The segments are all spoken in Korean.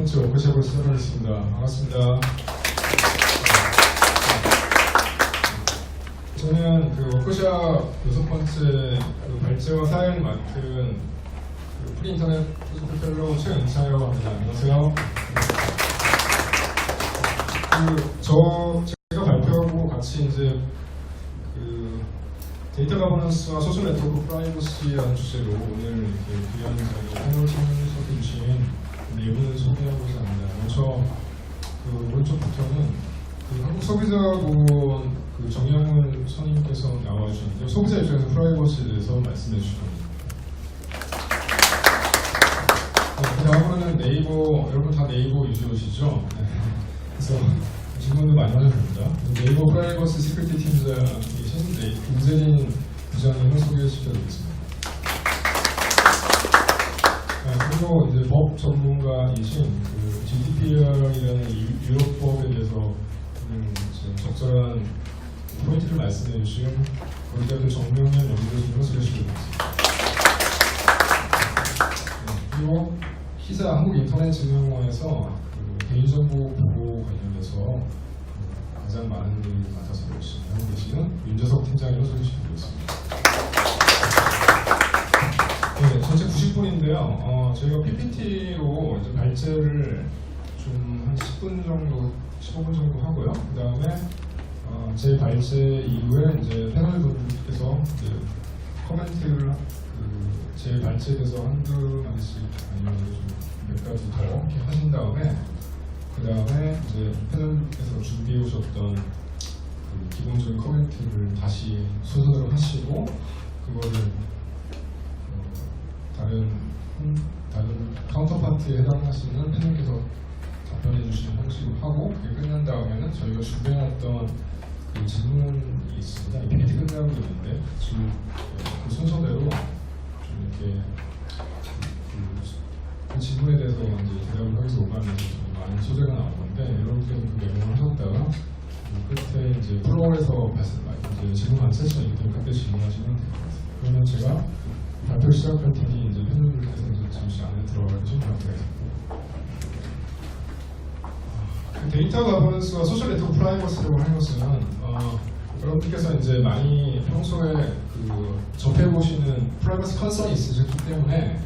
번째 워크숍을 시작하겠습니다. 반갑습니다. 저는 그 워크숍 6번째 발제와 사회를 맡은 프리인터넷 소속 펠로우 최은차라고 합니다. 안녕하세요. 제가 발표하고 같이 이제 데이터 가버넌스와 소셜 네트워크 프라이버시라는 주제로 오늘 이렇게 귀한 자리 패널 참여해 주신 내용을 소개하고자 합니다. 먼저 오른쪽부터는 한국소비자보건 정영훈 선임께서 나와주셨는데 소비자 입장에서 프라이버시에 대해서 말씀해 주실 겁니다. 그 다음으로는 네이버, 여러분 다 네이버 유저시죠? 그래서 질문도 많이 하셔도 됩니다. 네이버 프라이버시 시큐리티 팀장이신 김재린 부장님을 소개시켜드리겠습니다. 그리고 이제 법 전문가이신 GDPR이라는 유럽법에 대해서 적절한 포인트를 말씀해 주신 거기다 정명현 연구교수님을 소개시켜드리겠습니다. 그리고 희사 한국인터넷진흥원에서 개인정보 보호 관련해서 가장 많은 일을 맡아서 열심히 하고 계시는 윤재석 팀장님을 소개시켜드리겠습니다. 네, 전체 90분인데요. 저희가 PPT로 이제 발제를 좀 한 10분 정도, 15분 정도 하고요. 그 다음에 제 발제 이후에 이제 패널 분들께서 코멘트를 제 발제에 대해서 한두 마디씩 아니면 몇 가지 더 이렇게 하신 다음에 그 다음에 이제 패널에서 준비해 오셨던 기본적인 코멘트를 다시 순서대로 하시고 그거를 다른 카운터파트에 해당하시는 패널께서 답변해 주시는 형식으로 하고 그게 끝난 다음에는 저희가 준비해놨던 질문이 있습니다. 이 PPT 끝나고 있는데 지금 그 순서대로 좀 이렇게 그 질문에 대해서 이제 대답을 하면서 오가면서 많은 소재가 나올 건데 여러분께서 그 내용을 하셨다가 끝에 이제 플로어에서 이제 질문 한 세션이기 때문에 그때 질문하시면 될 것 같습니다. 그러면 제가 발표 시작할 테니 이제 팬분들께서 이제 잠시 안에 들어가 계시면 부탁드리겠습니다. 데이터 가버넌스와 소셜 네트워크 프라이버시라고 하는 것은 여러분들께서 이제 많이 평소에 접해보시는 프라이버시 컨설이 있으셨기 때문에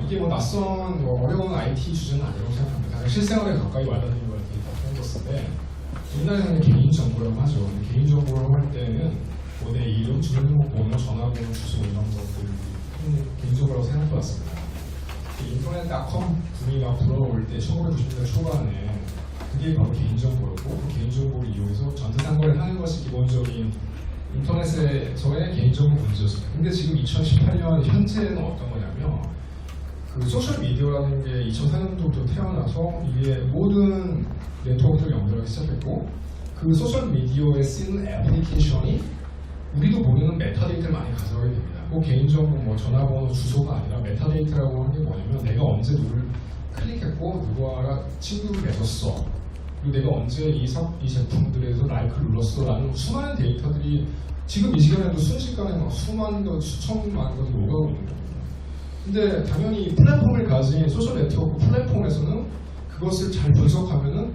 이게 낯선 어려운 IT 주제는 아니라고 생각합니다. 가장 실생활에 가까이 와닿는 걸 데이터 프라이버시인데 옛날에는 개인정보라고 하죠. 근데 개인정보라고 할 때는 내 이름, 주민등록번호, 전화번호, 주소 이런 것들 개인정보라고 생각해왔습니다. 인터넷.com 붐이 막 불어올 때 1990년대 초반에 그게 바로 개인정보였고 그 개인정보를 이용해서 전세상거래를 하는 것이 기본적인 인터넷에서의 개인정보 문제였습니다. 근데 지금 2018년 현재는 어떤 거냐면 소셜미디어라는 게 2004년도부터 태어나서 이게 모든 네트워크를 연결하기 시작했고 그 소셜미디어에 쓰이는 애플리케이션이 우리도 모르는 메타데이터를 많이 가져가게 됩니다. 그 개인정보 전화번호 주소가 아니라 메타데이터라고 하는 게 뭐냐면 내가 언제 누구를 클릭했고 누구와 친구를 맺었어 그리고 내가 언제 이 제품들에서 라이크를 눌렀어 라는 수많은 데이터들이 지금 이 시간에도 순식간에 막 수만 것, 수천만 것이 오가고 있는 겁니다. 근데 당연히 이 플랫폼을 가진 소셜 네트워크 플랫폼에서는 그것을 잘 분석하면은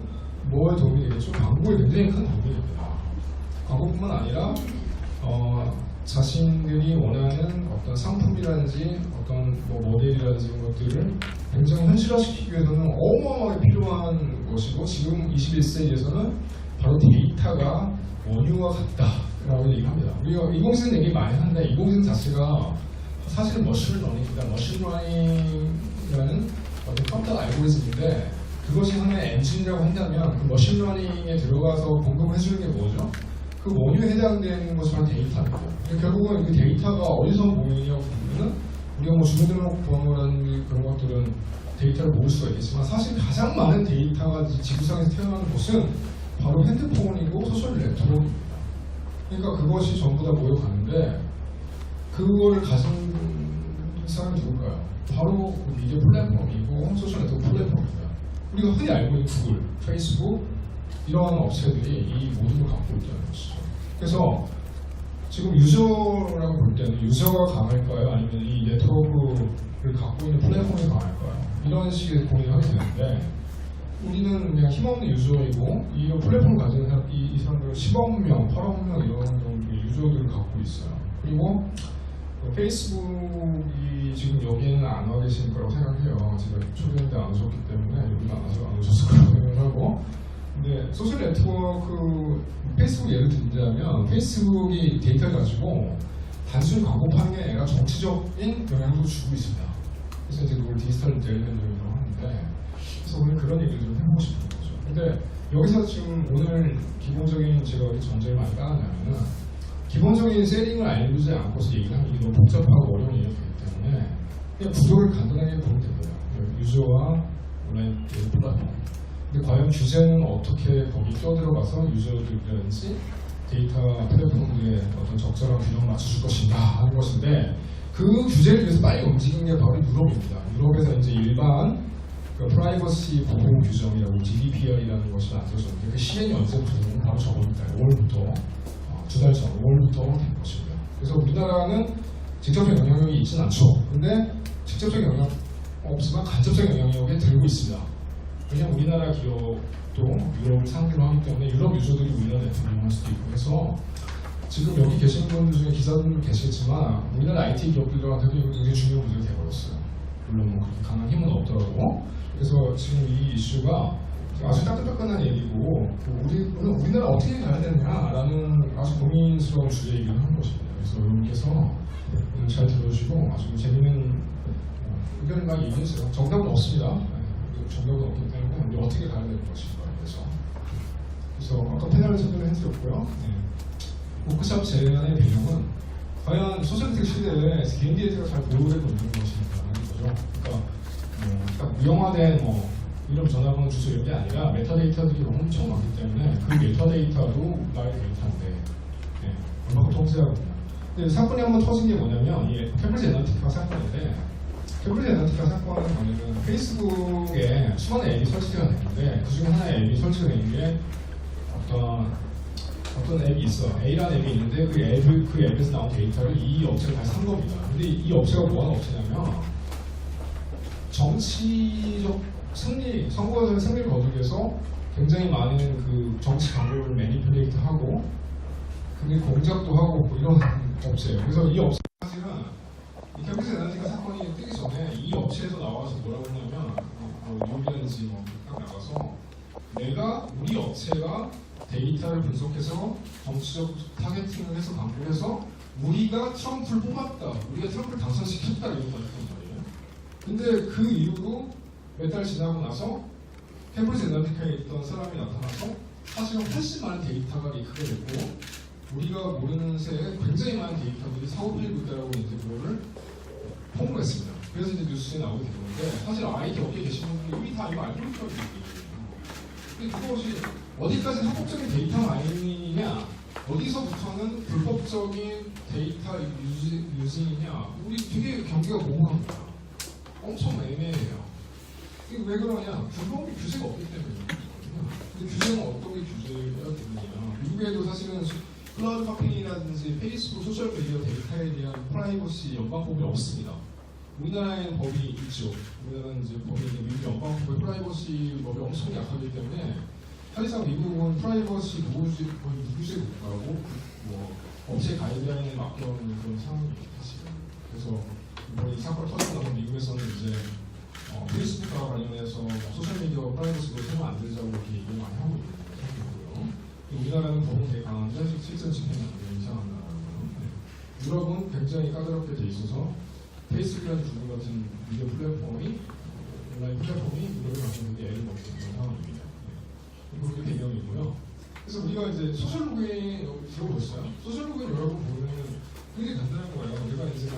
뭐에 도움이 되겠죠? 광고에 굉장히 큰 도움이 됩니다. 광고뿐만 아니라 자신들이 원하는 어떤 상품이라든지 어떤 모델이라든지 이런 것들을 굉장히 현실화시키기 위해서는 어마어마하게 필요한 것이고 지금 21세기에서는 바로 데이터가 원유와 같다라고 얘기합니다. 우리가 인공지능 얘기 많이 하는데 인공지능 자체가 사실 머신러닝입니다. 머신러닝이라는 어떤 컴퓨터 알고리즘인데 그것이 하나의 엔진이라고 한다면 그 머신러닝에 들어가서 공급해 주는 게 뭐죠? 그 원유에 해당되는 것이 바로 데이터입니다. 결국은 그 데이터가 어디서 모이냐고 보면은 우리가 주민등록번호라는 그런 것들은 데이터를 모을 수가 있겠지만 사실 가장 많은 데이터가 지구상에서 태어나는 곳은 바로 핸드폰이고 소셜 네트워크입니다. 그러니까 그것이 전부 다 모여가는데 그거를 가진 사람이 누굴까요? 바로 미디어 플랫폼이고 소셜 네트워크 플랫폼입니다. 우리가 흔히 알고 있는 구글, 페이스북 이런 업체들이 이 모든 걸 갖고 있다는 것이죠. 그래서 지금 유저라고 볼 때는 유저가 강할까요? 아니면 이 네트워크를 갖고 있는 플랫폼이 강할까요? 이런 식의 고민을 하게 되는데 우리는 그냥 힘없는 유저이고 이 플랫폼을 가진 이 사람들은 10억 명, 8억 명 이런 정도의 유저들을 갖고 있어요. 그리고 페이스북이 지금 여기에는 안 와 계신 거라고 생각해요. 제가 초대했는데 안 오셨기 때문에 여기도 안 오셨을 거라고 생각하고. 근데 소셜 네트워크 페이스북 예를 들자면 페이스북이 데이터를 가지고 단순히 광고 파는 게 아니라 정치적인 영향도 주고 있습니다. 그래서 이제 그걸 디지털 델리멘트라고 하는데 그래서 오늘 그런 얘기를 좀 해보고 싶은 거죠. 근데 여기서 지금 오늘 기본적인 제가 왜 전제를 많이 깔았냐면은 기본적인 셀링을 알려주지 않고서 얘기를 하면 이게 너무 복잡하고 어려운 얘기가 되기 때문에 그냥 구조를 간단하게 보면 됩니다. 유저와 온라인 플랫폼. 근데 과연 규제는 어떻게 거기 껴들어가서 유저들이라든지 데이터 플랫폼들의 어떤 적절한 균형을 맞춰줄 것인가 하는 것인데 그 규제를 위해서 빨리 움직이는 게 바로 유럽입니다. 유럽에서 이제 일반 그 프라이버시 보호 규정이라고 GDPR이라는 것이 만들어졌는데 그 시행이 언제부터는 바로 저번달 5월부터 두 달 전 5월부터 된 것입니다. 그래서 우리나라는 직접적 영향력이 있진 않죠. 근데 직접적 영향 없지만 간접적 영향력에 들고 있습니다. 왜냐하면 우리나라 기업도 유럽을 상대로 하기 때문에 유럽 유저들이 우리나라 네트워크를 이용할 수도 있고 해서 지금 여기 계신 분들 중에 기자분들 계시겠지만 우리나라 IT 기업들한테도 이거 굉장히 중요한 문제가 되어버렸어요. 물론 뭐 그렇게 강한 힘은 없더라도. 그래서 지금 이 이슈가 아주 따끈따끈한 얘기고 우리나라 어떻게 가야 되느냐라는 아주 고민스러운 주제이긴 한 것입니다. 그래서 여러분께서 오늘 잘 들어주시고 아주 재미있는 의견을 막 얘기해주세요. 정답은 없습니다. 정답은 없기 때문에 우리 어떻게 가야 될 것인가 그래서 아까 패널을 설명을 해드렸고요. 워크샵 제안의 배경은 과연 소셜테크 시대에 개인 데이터가 잘 보호되고 있는 것인가라는 거죠. 그러니까 무형화된 이름, 전화번호, 주소 이런 게 아니라 메타데이터들이 엄청 많기 때문에 그 메타데이터도 나의 데이터인데 얼마큼 통제하거든요. 근데 사건이 한번 터진 게 뭐냐면 이 캠브리지 애널리티카 사건인데 캠브리지 애널리티카 사건은 뭐냐면 페이스북에 수많은 앱이 설치가 됐는데 그 중에 하나의 앱이 설치가 된 게 어떤 앱이 있어. A라는 앱이 있는데 그 앱에서 나온 데이터를 이 업체가 다시 산 겁니다. 근데 이 업체가 뭐하는 업체냐면 정치적 승리, 선거에서의 승리를 거두기 위해서 굉장히 많은 그 정치 광고를 매니플레이트 하고 그게 공작도 하고 뭐 이런 업체예요. 그래서 이 업체 사실은 이 캠브리지 애널리티카 사건이 뜨기 전에 이 업체에서 나와서 뭐라고 했냐면 뉴욕이라든지 딱 나가서 내가 우리 업체가 데이터를 분석해서 정치적 타겟팅을 해서 광고를 해서 우리가 트럼프를 뽑았다, 우리가 트럼프를 당선시켰다 이런 거 했단 말이에요. 근데 그 이후로 몇 달 지나고 나서 캠브리지 애널리티카에 있던 사람이 나타나서 사실은 훨씬 많은 데이터가 리크가 됐고 우리가 모르는 새에 굉장히 많은 데이터들이 사고팔리고 있다라고 이제 그거를 폭로했습니다. 그래서 이제 뉴스에 나오게 되는데 사실 IT 업계에 계신 분들이 이미 다 이거 알고 있다고 얘기해요. 근데 그것이 어디까지 합법적인 데이터 마이닝이냐 어디서부터는 불법적인 데이터 유징이냐 우리 되게 경계가 모호합니다. 엄청 애매해요. 이게 왜 그러냐? 불법이 규제가 없기 때문이거든요. 근데 규제는 어떤 게 규제가 되느냐? 미국에도 사실은 클라우드 컴퍼니라든지 페이스북, 소셜미디어 데이터에 대한 프라이버시 연방법이 없습니다. 우리나라에는 법이 있죠. 우리나라는 이제 법이 있는데 미국 연방법의 프라이버시 법이 엄청 약하기 때문에 사실상 미국은 프라이버시 무규제 국가고 업체 가이드라인에 맡겨놓는 그런 상황입니다. 사실은. 그래서 이번에 이 사건 터지고 나서 미국에서는 이제 페이스북과 관련해서 소셜미디어 프라이버시도 새로 만들자고 이렇게 얘기를 많이 하고 있는 상황이고요. 우리나라는 법은 되게 강한데 실전 집행이 안 되는 이상한 나라고요. 유럽은 굉장히 까다롭게 돼 있어서 페이스북이라는 구글 같은 미디어 플랫폼이 온라인 플랫폼이 유럽에 가지고 애를 먹고 있는 상황입니다. 그게 배경이고요. 그래서 우리가 이제 소셜 로그인 들어보셨어요? 소셜 로그인 여러분 보면은 굉장히 간단한 거예요. 우리가 이제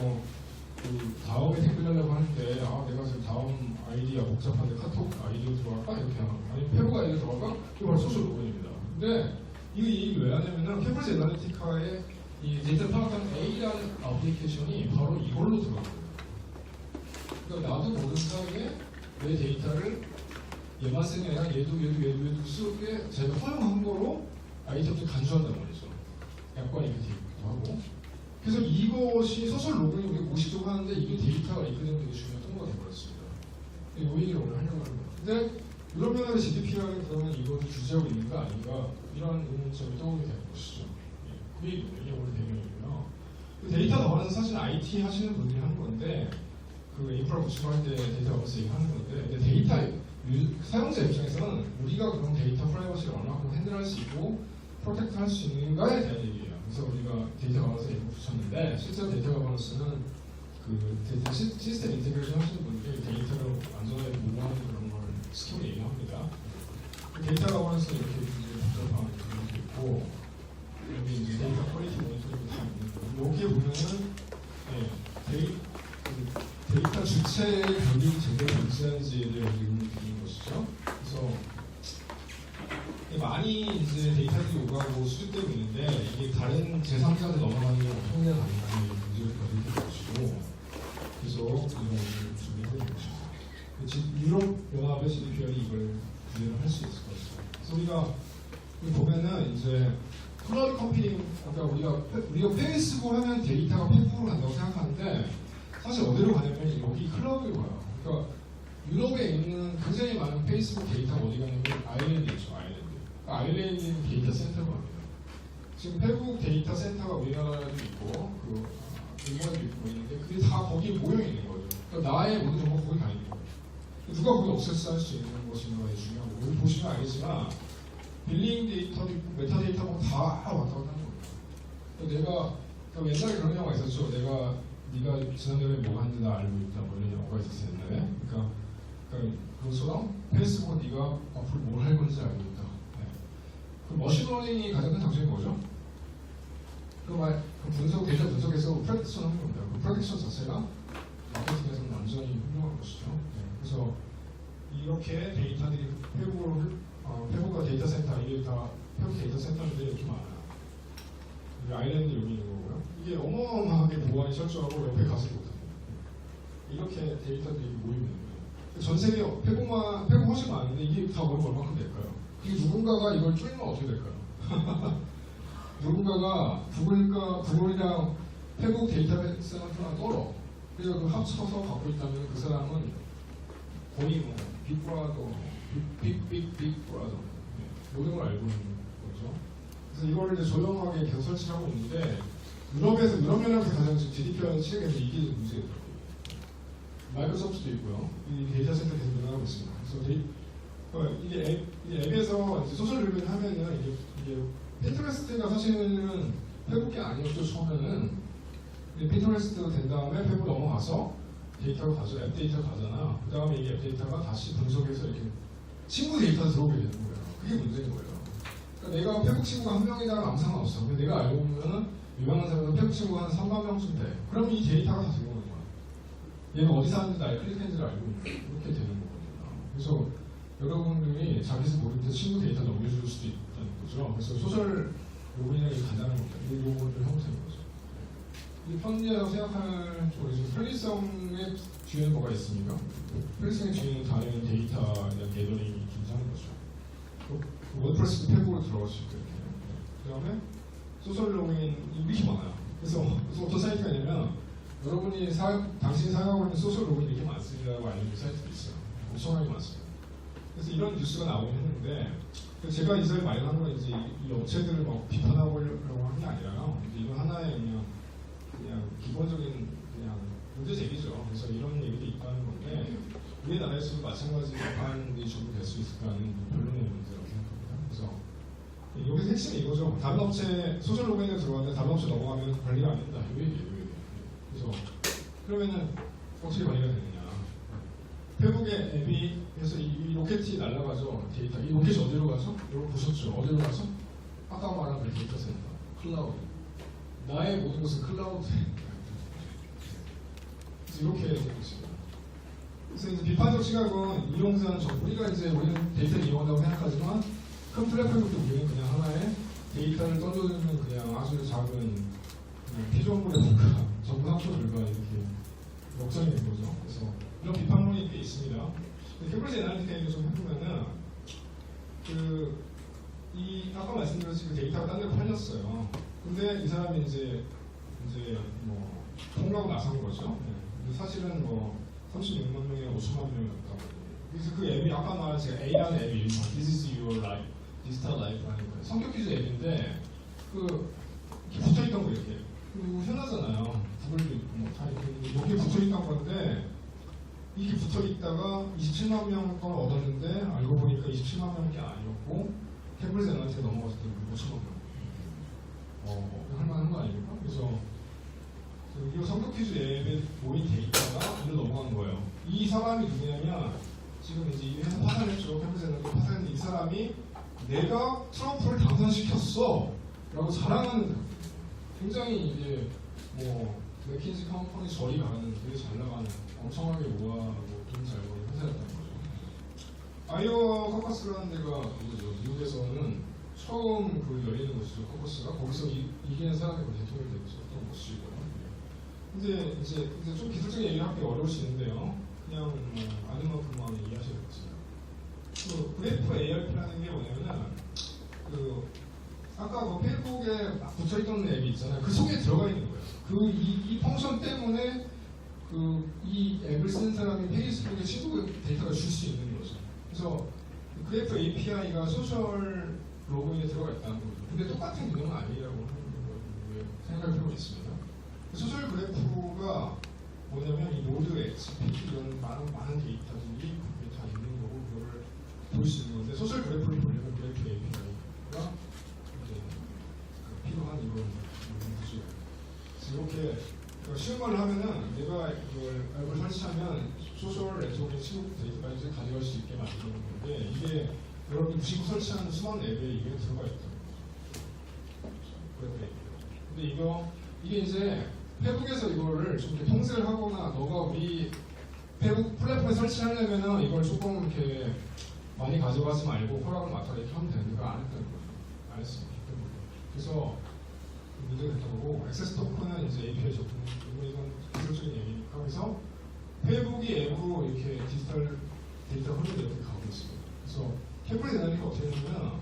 그 다음에 댓글 달라고 하는데 내가 지금 다음 아이디가 복잡한데 카톡 아이디로 들어갈까? 이렇게 하는 아니면 페북 아이디로 들어갈까? 이거 바로 소셜 로그인입니다. 근데 이거 얘기 왜 하냐면은 캠브리지 애널리티카의 이 데이터 파악하는 A라는 어플리케이션이 바로 이걸로 들어가거든요. 그러니까 나도 모르는 사이에 내 데이터를 얘만 쓰는 게 아니라 얘도 쓰게 제가 허용한 거로 아이템을 간주한다는 거죠. 약관이 이렇게 되기도 하고 그래서 이것이 소셜 로그인이 우리가 무의식적으로 하는데 이게 데이터가 이끌리는 되게 중요한 통로가 되어버렸습니다. 이 얘기를 오늘 하려고 하는 거예요. 근데 이런 면에서 GDPR은 그러면 이것을 주제하고 있는 거 아닌가 이런 의문점이 떠오르게 되는 것이죠. 그게 오늘 배경이고요. 데이터 거버넌스 사실 IT 하시는 분들이 하는 건데 그 인프라 구축할 때 데이터 거버넌스 얘기하는 건데 근데 데이터 사용자 입장에서는 우리가 그런 데이터 프라이버시를 얼마큼 핸들할 수 있고 프로텍트 할 수 있는가에 대한 얘기예요. 그래서 우리가 데이터 거버넌스 얘기 붙였는데 실제로 데이터 거버넌스는 그 데이터 시스템 인테그레이션 하시는 분들이 데이터를 안전하게 보호하는 그런 걸 스킬을 얘기합니다. 데이터 거버넌스는 이렇게 복잡한 그런 게 있고 여기 이제 데이터 퀄리티 모니터링도 다 있는 거. 여기에 보면은 데이터 주체의 결이 제대로 일치하는지에 대해 의문이 드는 것이죠. 그래서 많이 이제 데이터들이 오가고 수집되고 있는데 이게 다른 제3자한테 넘어가는 게 어떻게 가능한지 문제를 가지고 것이고 그래서 이런 준비를 해본 것입니다. 유럽연합의 GDPR이 이걸 구현을 할 수 있을 것이죠. 그래서 우리가 보면은 이제 클라우드 컴퓨팅, 그러니까 우리가 페이스북 하면 데이터가 페북으로 간다고 생각하는데 사실 어디로 가냐면 여기 클라우드로 가요. 그러니까 유럽에 있는 굉장히 많은 페이스북 데이터가 어디 가냐면 아일랜드 있죠, 아일랜드. 아일랜드 데이터 센터가 합니다. 지금 페북 데이터 센터가 우리나라에도 있고, 일본에도 있고 있는데 그게 다 거기에 모여 있는 거죠. 그러니까 나의 모든 정보가 거기 다 있는 거예요. 누가 거기 억세스할 수 있는 것인가가 중요하고, 여기 보시면 알겠지만 빌링 데이터도 있고 메타 데이터가 다 왔다 갔다 하는 거예요. 옛날에 그런 영화가 있었죠. 네가 지난달에 뭐 하는지 나 알고 있다. 뭐 이런 영화가 있었어요. 옛날에. 그러니까 그것처럼 페이스북은 네가 앞으로 뭘 할 건지 알고 있다. 네. 그 머신러닝이 가장 큰 장점이 뭐죠? 데이터 분석에서 프레딕션 하는 겁니다. 그 프레딕션 자체가 마케팅에서는 완전히 훌륭한 것이죠. 네. 그래서 이렇게 데이터들이 페북과 데이터 센터, 이게 다 페북 데이터 센터들이 이렇게 많아요. 아일랜드 여기 있는 거고요. 이게 어마어마하게 보안이 철저하고 옆에 가지 못합니다. 이렇게 데이터들이 모이고 있는 거예요. 전 세계 페북 훨씬 많은데 이게 다 얼마큼 될까요? 이게 누군가가 이걸 줄이면 어떻게 될까요? 누군가가 구글이랑 페북 데이터베이스랑 떨어. 그래서 그 합쳐서 갖고 있다면 그 사람은 거의 뭐 빅브라더, 빅브라더 모든 걸 알고 있는 거죠. 그래서 이거를 이제 조용하게 계속 설치를 하고 있는데 유럽연합에서 가장 GDPR 치에서 이게 문제더라고요. 마이크로소프트도 있고요. 이 데이터 센터 계속 늘어나고 있습니다. 그래서 이게 앱에서 이제 소셜 리뷰를 하면은 이게 핀터레스트가 사실은 페북이 아니었죠. 처음에는 핀터레스트가 된 다음에 페북 넘어가서 데이터가 가죠. 앱 데이터가 가잖아. 그 다음에 이게 앱 데이터가 다시 분석해서 이렇게 친구 데이터가 들어오게 되는 거예요. 그게 문제인 거예요. 그러니까 내가 페북 친구가 한 명이다는 아무 상관없어. 근데 내가 알고 보면은 유명한 사람은 페북 친구가 한 3만 명쯤 돼. 그럼 이 데이터가 다 들어오는 거야. 얘가 어디 사는지 나의 클릭했는지를 알고 이렇게 되는 거거든요. 그래서 여러분들이 자기서 모를 때 친구 데이터 넘겨줄 수도 있다는 거죠. 그래서 소셜 로그인이 간단한 겁니다. 이 로그인을 형태인 거죠. 이 편리하다고 생각할 쪽으로 지금 편리성의 뒤에는 뭐가 있습니까? 편리성의 뒤에는 당연히 데이터에 대한 게더링이 존재하는 거죠. 워드프레스도 페북으로 들어갈 수 있고 이렇게. 그 다음에 소셜 로그인이 이렇게 많아요. 그래서 어떤 사이트가 있냐면 여러분이 당신이 사용하고 있는 소셜 로그인이 이렇게 많습니다라고 알려준 사이트도 있어요. 엄청나게 많습니다. 그래서 이런 뉴스가 나오긴 했는데 제가 이 자리에 마련한 건 이제 이 업체들을 막 비판하고 하려고 하는 게 아니라요. 이건 하나의 그냥 기본적인 그냥 문제 제기죠. 그래서 이런 얘기도 있다는 건데 우리나라에서도 마찬가지 비판이 좀 될 수 있을까는 별로의 문제라고 생각합니다. 그래서 여기서 핵심이 이거죠. 다른 업체 소셜 로그인에 들어갔는데 다른 업체 넘어가면 관리가 안 된다. 이 얘기예요. 그래서 그러면은 어떻게 관리가 되느냐? 페북의 앱이 그래서 이 로켓이 날아가죠. 데이터. 이 로켓이 어디로 가죠? 여러분 보셨죠? 어디로 가죠? 아까 말한 그 데이터 센터, 클라우드. 나의 모든 것은 클라우드. 이렇게 되고 있습니다. 그래서 이제 비판적 시각은 이용자는 우리가 이제 우리는 데이터를 이용한다고 생각하지만 큰 플랫폼부터 우리는 그냥 하나의 데이터를 던져주는 그냥 아주 작은 피조물의 뭔가 전부 합쳐들과 이렇게 역전이 된 거죠. 그래서 이런 비판론이 꽤 있습니다. 캠브리지 애널리티카를 좀 해보면은 아까 말씀드렸듯이 그 데이터가 딴 데로 팔렸어요. 근데 이 사람이 이제 하고 나선 거죠. 근데 사실은 뭐 36만 명이나 50만 명이었다고. 그래서 그 앱이 아까 말한 제가 A라는 앱이 This is your life, 디지털 라이프라는 거예요. 성격 퀴즈 앱인데 이렇게 붙어있던 거 이렇게. 그리고 흔하잖아요. 구글도 있고 뭐 다 이렇게 여기에 붙어있던 건데 이렇게 붙어있다가 27만 명 걸 얻었는데 알고 보니까 27만 명이 아니었고 캠브리지 애널리티가 넘어갔을 때 5천만 명. 할만한 거 아닙니까? 그래서 이 성격 퀴즈 앱에 모인 데이터가 이로 넘어간 거예요. 이 사람이 누구냐면 지금 이제 이 회사 파산했죠. 캠브리지 애널리티 파산했는데 이 사람이 내가 트럼프를 당선시켰어 라고 자랑하는 사람. 굉장히 이게 뭐 맥킨지 컴퍼니 저리 가는 되게 잘 나가는 엄청나게 모아고 돈 잘 버는 회사였던 거죠. 아이오와 커커스라는 데가 그거죠. 미국에서는 처음 그 열리는 곳이죠. 커커스가 거기서 이기는 사람이 대통령이 되고 있었던 곳이고. 근데 이제 좀 기술적인 얘기를 하기 어려울 수 있는데요. 그냥 아는 만큼만 이해하셔야겠습니다. 그 그래프 ARP라는 게 뭐냐면은 아까 그 페이스북에 붙어있던 앱이 있잖아요. 그 속에 들어가 있는 거예요. 이 펑션 때문에 이 앱을 쓰는 사람이 페이스북에 친구 데이터가 줄 수 있는 거죠. 그래서 그래프 API가 소셜 로그인에 들어가 있다는 거죠. 근데 똑같은 기능은 아니라고 생각할 필요가 있습니다. 소셜 그래프가 뭐냐면 이 노드, XP 이런 많은 데이터들이 거기에 다 있는 거고 그거를 볼 수 있는 건데 소셜 그래프를 보려면 그래프 API가 필요한 이런 구조예요. 이렇게 쉬운 말로 하면은 내가 이걸 앱을 설치하면 소셜 네트워크의 친구 데이터까지 가져갈 수 있게 만드는 건데 이게 여러분이 무심코 설치하는 수많은 앱에 이게 들어가 있다는 거죠. 근데 이게 이제 페북에서 이거를 좀 이렇게 통제를 하거나 너가 우리 페북 플랫폼에 설치하려면은 이걸 조금 이렇게 많이 가져가지 말고 허락을 맡아라 이렇게 하면 되는데 그거 안 했다는 거죠. 안 했습니다. 그래서 문제가 됐던 거고 액세스 토큰은 이제 API 접근 이건 기술적인 얘기니까 그래서 페이북이 앱으로 이렇게 디지털 데이터 흐름이 이렇게 가고 있습니다. 그래서 캠브리지 애널리티가 어떻게 되냐면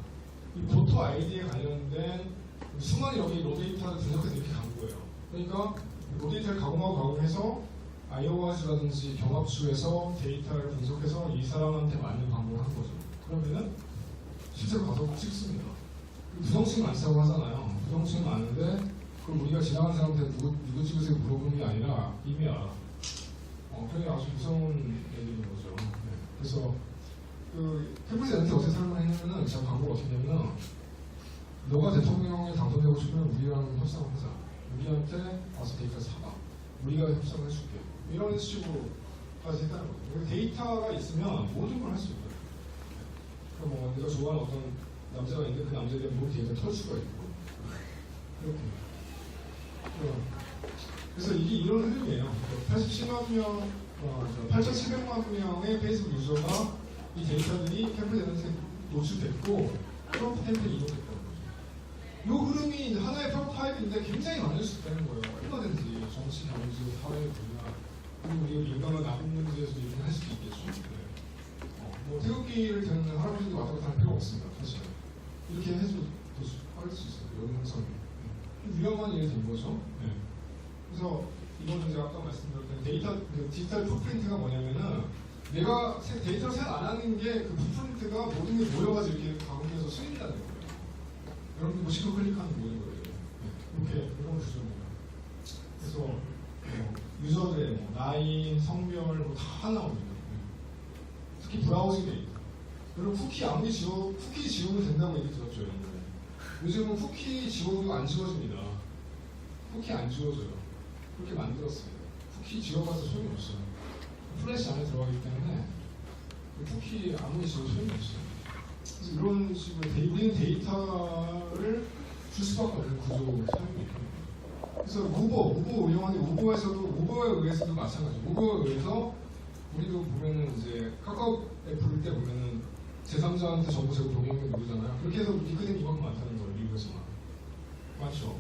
이 보토 아이디에 관련된 수많은 여기 로데이터를 분석해서 이렇게 간 거예요. 그러니까 로데이터를 가공해서 아이오와즈라든지 경합수에서 데이터를 분석해서 이 사람한테 맞는 광고를 한 거죠. 그러면은 실제로 가서 찍습니다. 부정층이 많다고 하잖아요. 부정층이 많은데 그걸 우리가 지나가는 사람한테 누구 찍으세요 물어보는 게 아니라 이미 알아. 그게 아주 무서운 얘기인 거죠. 네. 그래서 캠브리지 애널리티 어떻게 설명했냐면은 제가 광고가 어떻게 되냐면 너가 대통령에 당선되고 싶으면 우리랑 협상을 하자. 우리한테 와서 데이터 사봐. 우리가 협상을 해줄게. 이런 식으로까지 했다는 거예요. 데이터가 있으면 모든 걸 할 수 있거든요. 그러니까 뭐 내가 좋아하는 어떤 남자가 있는데 그 남자에 대한 모든 데이터를 털 수가 있고 이렇게. 그래서 이게 이런 흐름이에요. 87만 명, 8,700만 명의 페이스북 유저가 이 데이터들이 캠브리지 애널리티에 노출됐고 트럼프 캠페인이 이루어졌다는 거죠. 이 흐름이 하나의 프로타입인데 굉장히 많을 수 있다는 거예요. 얼마든지 정치, 경제, 사회 분야 그리고 우리가 민감한 나쁜 문제에서 일을 할 수도 있겠죠. 네. 뭐 태극기를 드는 할아버지도 왔다 갔다 할 필요가 없습니다. 사실 이렇게 해도 할 수 있어요. 영상이 위험한 일이 된 거죠. 네. 그래서 이거는 제가 아까 말씀드렸던 디지털 풋프린트가 뭐냐면은 내가 데이터를 생각 안 하는 게 그 풋프린트가 모든 게 모여가지고 이렇게 가공해서 쓰인다는 거예요. 여러분들 뭐 시커 클릭하는 모든 거예요. 네. 이런 구조입니다. 그래서 유저들의 나이, 성별 다 나옵니다. 특히 브라우징 데이터. 여러분 쿠키 아무리 쿠키 지우면 된다고 얘기 들었죠, 여러분. 요즘은 쿠키 지워도 안 지워집니다. 쿠키 안 지워져요. 그렇게 만들었습니다. 쿠키 지워봐서 소용이 없어요. 플래시 안에 들어가기 때문에 쿠키 아무리 지워도 소용이 없어요. 그래서 이런 식으로 우리는 데이터를 줄 수밖에 없는 구조 사용이 있습니다. 그래서 우버 운영하는 우버에 의해서도 마찬가지예요. 우버에 의해서 우리도 보면은 이제 카카오 앱 부를 때 보면은 제3자한테 정보 제공 동의를 누르잖아요. 그렇게 해서 링크된 이만큼 많다는 거예요. 미국에서만. 맞죠?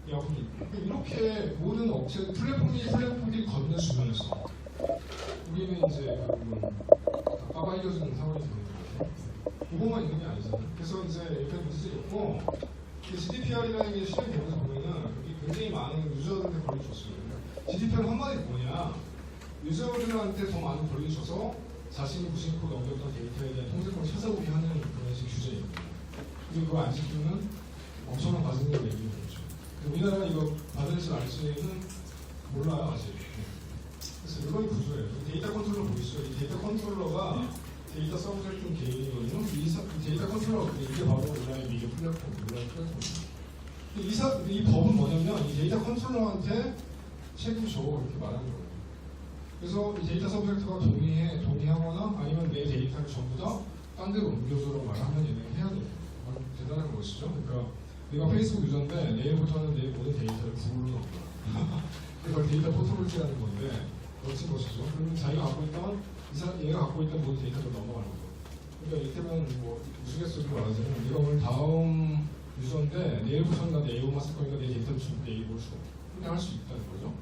야후기. 이렇게 모든 업체, 플랫폼들이 건네주면서 우리는 이제 다 까발려주는 상황이 되는 거죠. 그거만 있는 게 아니잖아요. 그래서 이제 이렇게 문제들이 있고 GDPR이라는 게 실행되면서 보면은 여기 굉장히 많은 유저들한테 권리 줬어요. 차라리 뭐냐, 유저들한테 더 많은 권리를 줘서 자신이 무심코 넘겼던 데이터에 대한 통제권을 찾아오게 하는 그런 식 규제입니다. 그리고 그거 안 지키면 엄청난 과징금을 내기는 거죠. 우리나라가 이거 받을지 말지는 몰라요, 아직. 그래서 이런 구조예요. 데이터 컨트롤러 보이시죠? 이 데이터 컨트롤러가 데이터 서브젝트인 개인이거든요. 이 데이터 컨트롤러, 이게 바로 온라인 미디어 플랫폼, 온라인 플랫폼이에요. 이 법은 뭐냐면 이 데이터 컨트롤러한테 책임져 이렇게 말하는 거예요. 그래서 이 데이터 서브젝트가 동의하거나 아니면 내 데이터를 전부 다 딴 데로 옮겨줘라고 말하면 얘네가 해야 돼요. 대단한 것이죠. 그러니까 내가 페이스북 유저인데 내일부터는 내 모든 데이터를 구글로 넣는다. 그걸 데이터 포터블티라는 건데 멋진 것이죠. 그러면 자기가 갖고 있던 얘가 갖고 있던 모든 데이터를 넘어가는 거죠. 그러니까 이때는 뭐 우스갯소리로 말하자면 내가 오늘 다음 유저인데 내일부터는 나 네이버만 쓸 거니까 내 데이터를 주면 네이버를 줘. 그렇게 할 수 있다는 거죠.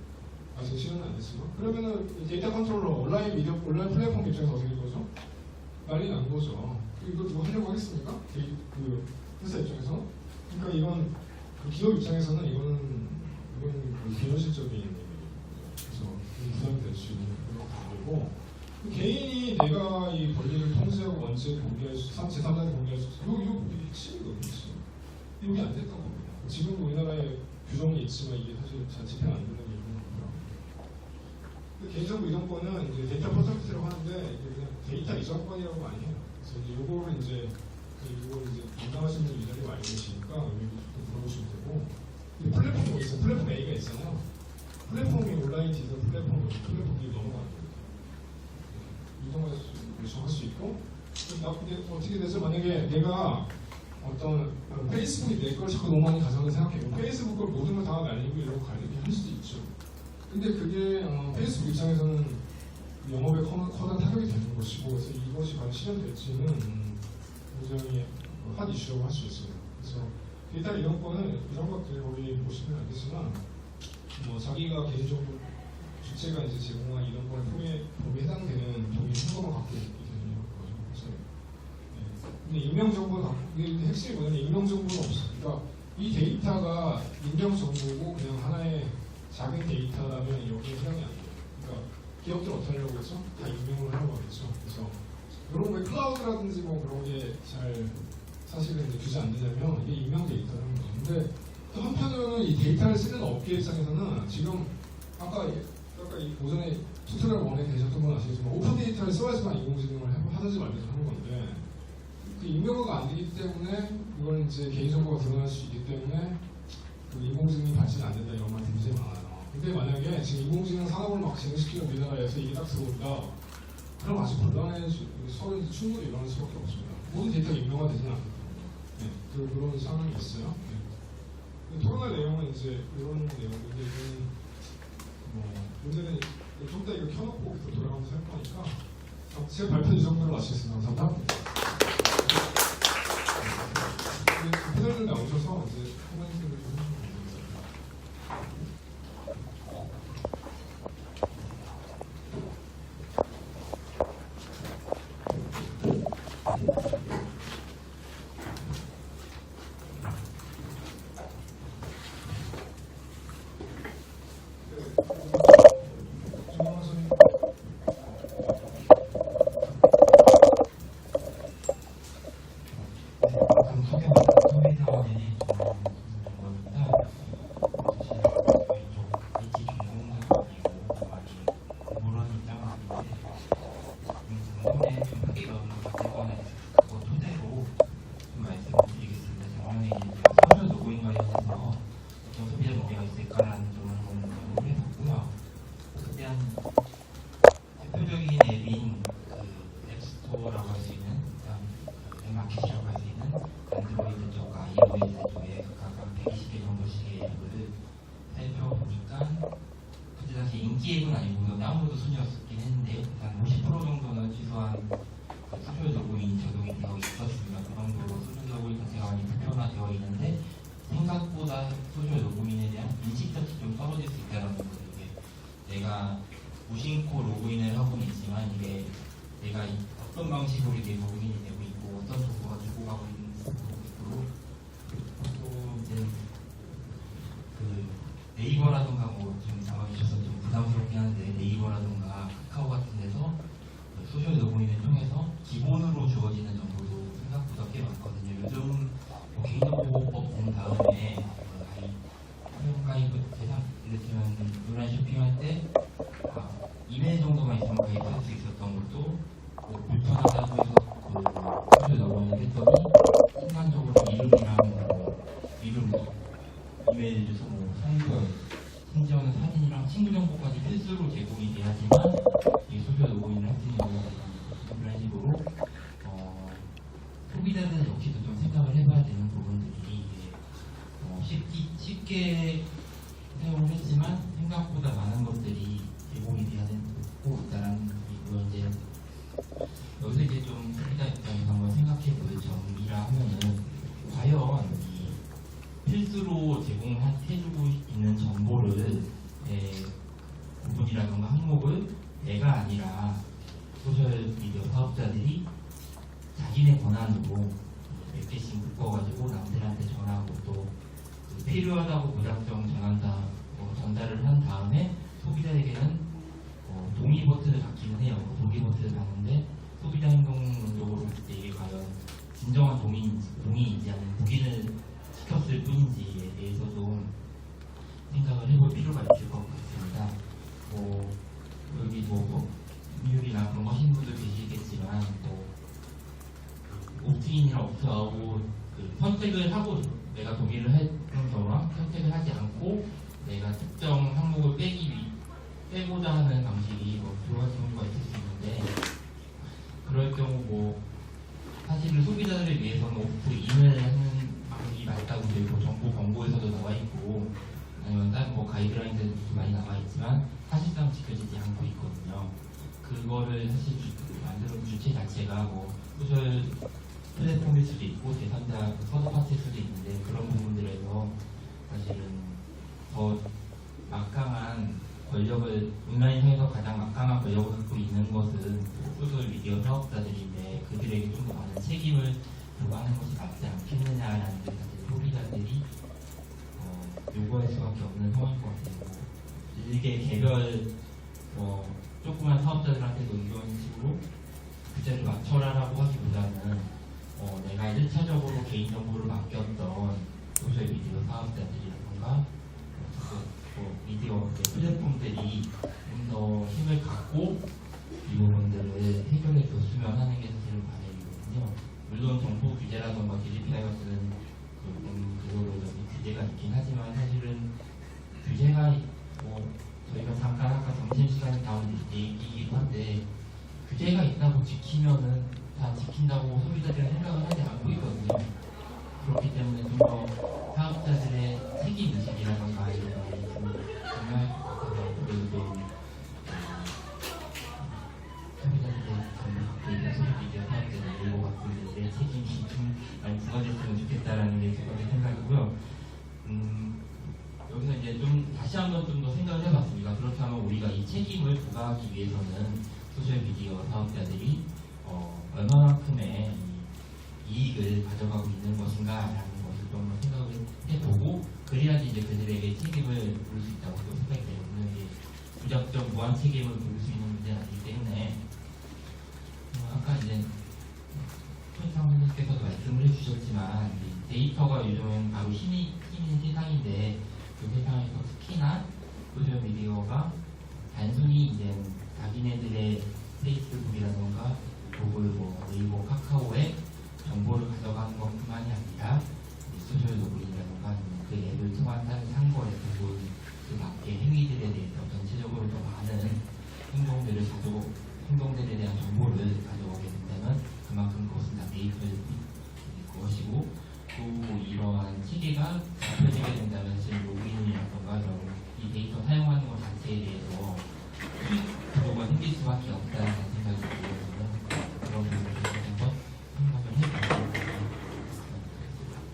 아직 실현은 안 됐지만 그러면은 데이터 컨트롤러 온라인 플랫폼 입장에서 어떻게 될 거죠? 난리 난 거죠. 이거 누가 하려고 하겠습니까? 그 회사 입장에서. 그러니까 이건 그 기업 입장에서는 이건 그 비현실적인 얘기예요. 그래서 부담이 될 수 있는 그런 부분이고 개인이 내가 이 권리를 통제하고 언제 공개할 수, 제3자한테 공개할 수 있어. 이거 핵심이거든요. 이게 안 됐던 겁니다. 지금 우리나라에 규정이 있지만 이게 사실 잘 집행 안 되는 얘기고요. 개인정보 이동권은 이제 데이터 포털리티라고 하는데 이게 그냥 데이터 이전권이라고 많이 해요. 그래서 이제 요거를 이제 담당하시는 분들이 많이 계시니까 여기 물어보시면 되고. 플랫폼이 있어요. 플랫폼 A가 있잖아요. 플랫폼이 온라인 디지털 플랫폼 B 넘어가는 거예요. 이동해서 요청할 수 있고. 근데 어떻게 되죠? 만약에 내가 어떤 페이스북이 내 걸 자꾸 너무 많이 가져가는 생각해요. 페이스북 걸 모든 걸 다 날리고 이러고 가려게 할 수도 있죠. 근데 그게 페이스북 입장에서는 영업에 커다란 타격이 되는 것이고, 그래서 이것이 과연 실현될지는 굉장히 핫 이슈라고 할 수 있어요. 그래서 데이터 이동권은 이런 것들 우리 보시면 알겠지만, 뭐 자기가 개인정보 주체가 이제 제공한 이동권의 범위에 해당되는 동의 현금을 갖고 있게 되는 거죠. 그래서 근데 인명정보는 이게 핵심이 뭐냐면 인명정보는 없어요. 그러니까 이 데이터가 인명정보고 그냥 하나의 작은 데이터라면 여기에 해당이 안 돼요. 그러니까 기업들 어떻게 하려고 했죠? 다 인명을 하려고 하겠죠. 그래서 이런 거 클라우드라든지 뭐 그런 게 잘 사실은 이제 규제 안 되냐면 이게 인명 데이터라는 거죠. 근데 또 한편으로는 이 데이터를 쓰는 업계 입장에서는 지금 아까 이 오전에 튜토리얼 1에 계셨던 건 아시겠지만 오픈 데이터를 써야지만 인공지능을 하든지 말든지 하는 건데 그 인명화가 안 되기 때문에 이건 이제 개인정보가 드러날 수 있기 때문에 그 인공지능이 발전이 안 된다 이런 말이 굉장히 많아요. 근데 만약에 지금 인공지능 산업을 막 진행시키는 우리나라에서 이게 딱 들어온다, 그럼 아주 곤란해지고 서로 충분히 일어날 수밖에 없습니다. 모든 데이터가 인명화되지는 않거든요. 네, 그런 상황이 있어요. 네. 토론할 내용은 이제 이런 내용인데 이거는 뭐 오늘은 좀 더 이거 켜놓고 또 돌아가면서 할 거니까 제가 발표 이 정도로 마치겠습니다. 감사합니다. 패널들 나오셔서 이제 코멘트를 좀 해주시면 인기앱은 아니고 다운로드 순이었긴 했는데 한 50% 정도는 최소한 소셜 로그인이 적용이 되어 있었습니다. 그 정도로 소셜 로그인 자체가 많이 불편화되어 있는데 생각보다 소셜 로그인에 대한 인식 자체 좀 떨어질 수 있다는 거죠. 이게 내가 무심코 로그인을 하고는 있지만 이게 내가 어떤 방식으로 이게 로그인이 되고 있고 어떤 정보가 주고가고 있는 방식으로 또 이제 그 네이버라든가 뭐 지금 상황이 있어서 좀 부담스럽고 그렇긴 한데 네이버라든가 카카오 같은 데서 소셜 로그인을 통해서 기본으로 주어지는 정보도 생각보다 꽤 많거든요. 요즘 뭐 개인정보보호법 된 다음에 가입 대상 이를테면 온라인 쇼핑할 때 이메일 정도만 있으면 가입할 수 있었던 것도 뭐 불편하다고 해서 그 소셜 로그인을 했더니 순간적으로 이름이랑 이름, 이메일 주소, 뭐 성별, 심지어는 사진이랑 친구 정보까지 필수로 제공이 돼야지만 이 소셜 로그인을 할 수 있는 경우가 있는 그런 식으로 소비자들 역시도 좀 생각을 해봐야 되는 부분들이 쉽게 사용을 했지만 생각보다 많은 것들이 제공이 돼야 되고 있다는 거이고 이제 여기서 이제 좀 소비자 입장에서 한번 생각해 볼 점이라 하면은 과연 이 필수로 제공해주고 있는 정보를 부분이라든가 항목을 내가 아니라 소셜미디어 사업자들이 자기네 권한으로 몇 개씩 묶어가지고 남들한테 전하고 또 필요하다고 무작정 전달을 한 다음에 소비자에게는 동의 버튼을 받기는 해요. 동의 버튼을 받는데 소비자 행동론적으로 볼 때 이게 과연 진정한 동의인지 아니면 묵인을 시켰을 뿐인지에 대해서 좀 생각을 해볼 필요가 있을 것 같습니다. 여기 미국이나 그런 거 하시는 분들 계시겠지만 옵트인이나 옵트아웃 선택을 하고 내가 동의를 했던 경우랑 선택을 하지 않고 내가 특정 항목을 빼고자 하는 방식이 두 가지 경우가 있을 수 있는데 그럴 경우 사실은 소비자들을 위해서는 옵트인을 하는 방식이 맞다고 되고 정보 권고에서도 나와 있고 아니면 다른 가이드라인들도 많이 나와 있지만 사실상 지켜지지 않고 있거든요. 그거를 사실 만드는 주체 자체가 소셜 플랫폼일 수도 있고 제3자 서드파트일 수도 있는데 그런 부분들에서 사실은 더 막강한 권력을 온라인에서 가장 막강한 권력을 갖고 있는 것은 소셜 미디어 사업자들인데 그들에게 좀 더 많은 책임을 요구하는 것이 맞지 않겠느냐라는 게 사실 소비자들이 요구할 수밖에 없는 상황인 것 같아요. 일개 개별 조그만 사업자들한테도 이런 식으로 규제를 맞춰라라고 하기보다는 내가 1차적으로 개인정보를 맡겼던 소셜미디어 사업자들이라던가 미디어 플랫폼들이 좀 더 힘을 갖고 이 부분들을 해결해 줬으면 하는 게 사실은 바람이거든요. 물론 정보 규제라던가 GDPR 같은 그거로적인 규제가 있긴 하지만 사실은 규제가 저희가 잠깐 아까 점심시간에 나온 얘기이기도 한데 규제가 있다고 지키면은 다 지킨다고 소비자들은 생각을 하지 않고 있거든요. 그렇기 때문에 좀 더 사업자들의 책임의식이라던가 이런 것들이 좀 중요할 것 같아요. 그리고 소비자들의 정보 갖고 있는 소셜미디어 사업자들 이거 갖고 있는 내 책임이 좀 많이 부과됐으면 좋겠다라는 게 제 생각이고요. 여기서 이제 좀 다시 한번 좀 더 생각을 해봤습니다. 그렇다면 우리가 이 책임을 부과하기 위해서는 소셜미디어 사업자들이 얼마만큼의 이익을 가져가고 있는 것인가라는 것을 좀 생각을 해보고 그래야지 이제 그들에게 책임을 물을 수 있다고 또 생각이 돼요. 이게 무작정 무한 책임을 물을 수 있는 문제는 아니기 때문에 아까 이제 손상 선생님께서도 말씀을 해주셨지만 데이터가 요즘은 바로 힘인 세상인데 그 세상에서 특히나 소셜미디어가 단순히 이제 자기네들의 페이스북이라던가 구글, 네이버, 카카오에 정보를 가져가는 것뿐만이 아니라 소셜 로그인이라던가 그 앱을 통한 다른 상거래 부분 그 밖의 행위들에 대해서 전체적으로 더 많은 행동들에 대한 정보를 가져오게 된다면 그만큼 그것은 다 데이터일 것이고 또 이러한 체계가 잡혀지게 된다면 지금 로그인이라던가 이 데이터 사용하는 것 자체에 대해서 구조가 생길 수밖에 없다는 생각이 들어서 그런 부분을 한번 생각을 해보고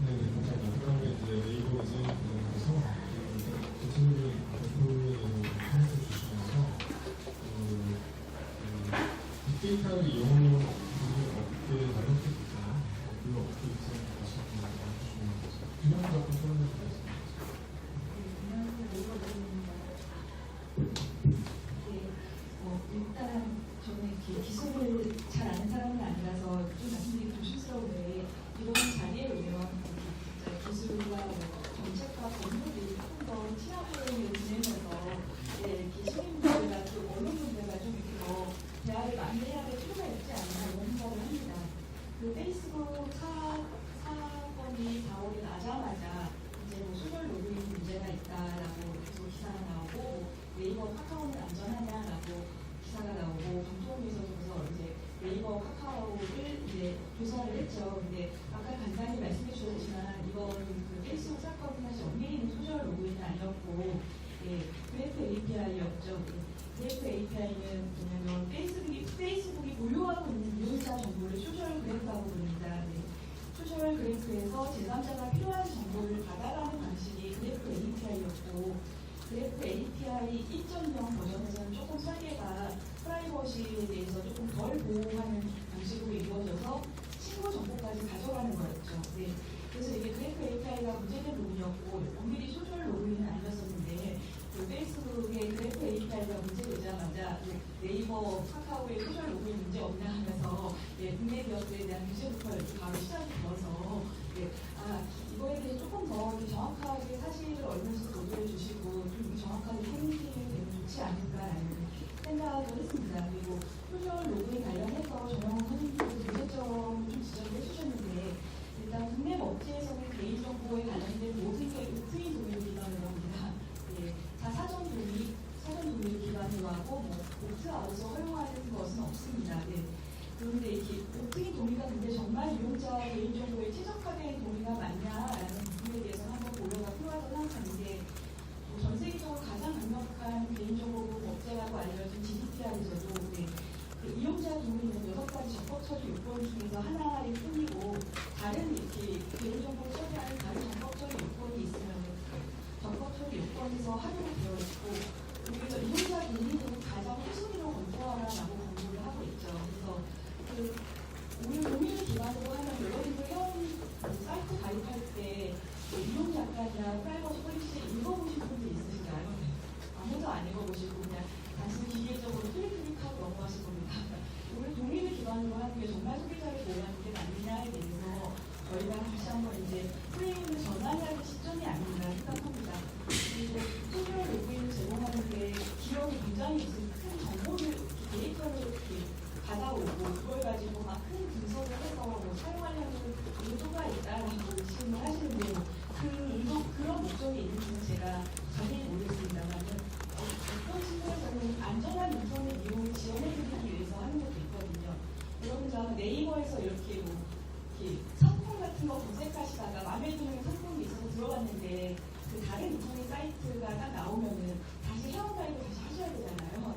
네, 감사합니다. 그다음에 이제 네이버 이제에서 대표를 설명해 주시면서 빅데이터를 이용하는 업계 다른 업계입니다. 그 업계 입장에 다시 한번 나와주시면 균형 잡고 설명해 드리겠습니다. 이렇게 기술을 잘 아는 사람은 아니라서 좀 말씀드리기 조심스러운데 이런 자리에 오면 진짜 기술과 정책과 법률이 조금 더 친하게 지내면서 이렇게 시민분들과 또 언론분들과 좀 이렇게 더 대화를 많이 해야 될 필요가 있지 않나 이런 생각을 합니다. 그 페이스북 사건이 4월에 나자마자 이제 뭐 소셜 로그인 문제가 있다라고 계속 기사가 나오고 네이버 카카오는 안전하냐라고 기사가 나오고 방통위에서도 그래서 이제 네이버 카카오를 이제 조사를 했죠. 근데 아까 간단히 말씀해 주셨지만 이건 그 페이스북 사건은 사실 엄밀히 있는 소셜 로그인은 아니었고 그래프 API였죠. 그래프 API는 뭐냐면 페이스북이 보유하고 있는 이용자 정보를 소셜 그래프라고 부릅니다. 소셜 그래프에서 제3자가 필요한 정보를 받아가는 방식이 그래프 API였고 그래프 API 1.0 버전에서는 조금 설계가 프라이버시에 대해서 조금 덜 보호하는 방식으로 이루어져서 친구 정보까지 가져가는 거였죠. 그래서 이게 그래프 API가 문제된 부분이었고 엄밀히 소셜 로그인은 아니었었는데 그 페이스북의 그래프 API가 문제되자마자 네이버, 카카오의 소셜 로그인 문제 없냐 하면서 국내 기업들에 대한 규제부터 이렇게 바로 시작이 되어서 이거에 대해 조금 더 정확하게 사실을 얼면서 보도해 주시고 좀 정확하게 행동이 되면 좋지 않을까라는 생각을 했습니다. 그리고 소셜 로그인 관련해서 정영훈 선생님께서 문제점을 좀 지적을 해주셨는데 일단 국내 업체에서는 개인정보에 관련된 모든 게 오프인 동의를 기반으로 합니다. 사전 동의를 기반으로 하고 옵트아웃을 허용하는 것은 없습니다. 그런데 이렇게 오프인 동의가 근데 정말 이용자 개인정보에 최적화된 동의가 맞냐라는 부분에 대해서 한번 고려가 필요하다고 생각하는데 전 세계적으로 가장 강력한 개인정보보호 업체라고 알려진 GDPR에서도 그 이용자 동의는 6가지 적법처리 요건 중에서 하나일 뿐이고 다른 이렇게 개인정보를 처리하는 다른 적법처리 요건이 있으면 적법처리 요건에서 활용이 되어 있고 그래서 이용자 동의는 가장 우선으로 검토하라라고 권고를 하고 있죠. 그래서 오늘 동의를 기반으로 하면 여러분들 회원 사이트 가입할 때 이용약관이나 프라이버시 폴리시 읽어보신 분들 있으신가요? 아무도 안 읽어보시고 그냥 단순히 기계적으로 클릭하고 넘어가실 겁니다. 오늘 동의를 기반으로 하는 게 정말 소비자를 보호하는 게 맞느냐에 대해서 저희가 다시 한번 이제 프레임을 전환해야 할 시점이 아닌가 생각합니다. 그리고 소셜 로그인을 제공하는 게 기업이 굉장히 큰 정보를 데이터를 이렇게 받아오고 그걸 가지고 막 큰 분석을 해서 사용하려는 의도가 있다라고 질문을 하시는데 그런 목적이 있는지는 제가 자세히 모르겠습니다만 어떤 측면에서는 안전한 인터넷 이용을 지원해드리기 위해서 하는 것도 있거든요. 여러분들 아마 네이버에서 이렇게 상품 같은 거 검색하시다가 마음에 드는 상품이 있어서 들어갔는데 그 다른 인터넷 사이트가 딱 나오면은 다시 회원가입을 다시 하셔야 되잖아요.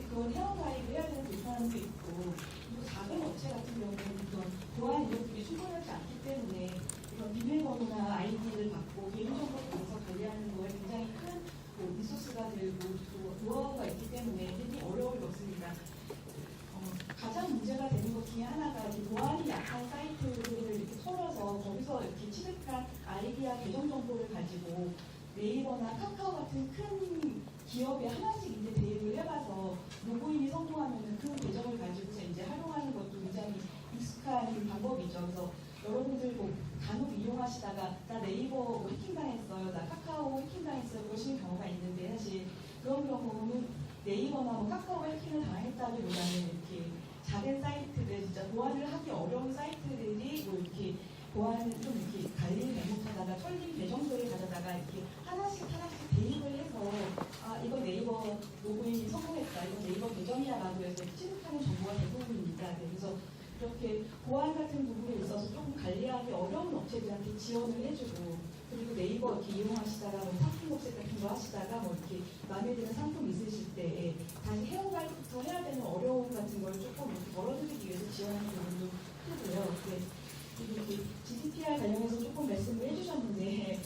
그건 회원가입을 해야 되는 불편함도 있고 그리고 작은 업체 같은 경우는 그런 보안 이력들이 충분하지 않기 때문에 이런 비밀번호나 아이디를 받고 개인정보 보호서 관리하는 거에 굉장히 큰 리소스가 들고 또 노하우가 있기 때문에 굉장히 어려움이 없습니다. 가장 문제가 되는 것 중에 하나가 보안이 약한 사이트들을 이렇게 털어서 거기서 이렇게 취득한 아이디와 계정 정보를 가지고 네이버나 카카오 같은 큰 기업에 하나씩 이제 대입을 해봐서 로그인이 성공하면은 그 계정을 가지고서 이제 활용하는 것도 굉장히 익숙한 방법이죠. 그래서 여러분들 간혹 이용하시다가 나 네이버 해킹당했어요, 나 카카오 해킹당했어요 그러시는 경우가 있는데 사실 그런 경우는 네이버나 카카오 해킹을 당했다기보다는 이렇게 작은 사이트들 진짜 보안을 하기 어려운 사이트들이 이렇게 보안을 좀 이렇게 관리를 잘못하다가 털린 계정들을 가져다가 이렇게 하나씩 대입을 해서 이거 네이버 로그인이 성공했다, 이거 네이버 계정이야라고 해서 취득하는 정보가 대부분입니다. 그래서 이렇게 보안 같은 부분에 있어서 조금 관리하기 어려운 업체들한테 지원을 해주고 그리고 네이버 이렇게 이용하시다가 상품 검색 같은 거 하시다가 이렇게 마음에 드는 상품 있으실 때 다시 회원가입부터 해야 되는 어려움 같은 걸 조금 이렇게 덜어드리기 위해서 지원하는 부분도 크고요. 그리고 GDPR 관련해서 조금 말씀을 해주셨는데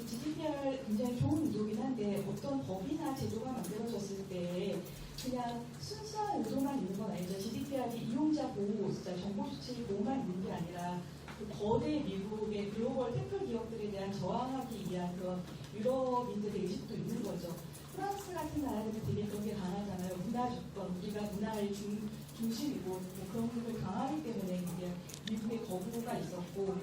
GDPR 굉장히 좋은 의도긴 한데 어떤 법이나 제도가 만들어졌을 때 그냥 순수한 의도만 있는 건 아니죠. GDPR이 이용자 보호, 진짜 정보 주체 보호만 있는 게 아니라 그 거대 미국의 글로벌 테크 기업들에 대한 저항하기 위한 그런 유럽인들의 의식도 있는 거죠. 프랑스 같은 나라들은 되게 그런 게 강하잖아요. 문화 주권, 우리가 문화의 중심이고 뭐 그런 부분을 강하기 때문에 이제 미국의 거부가 있었고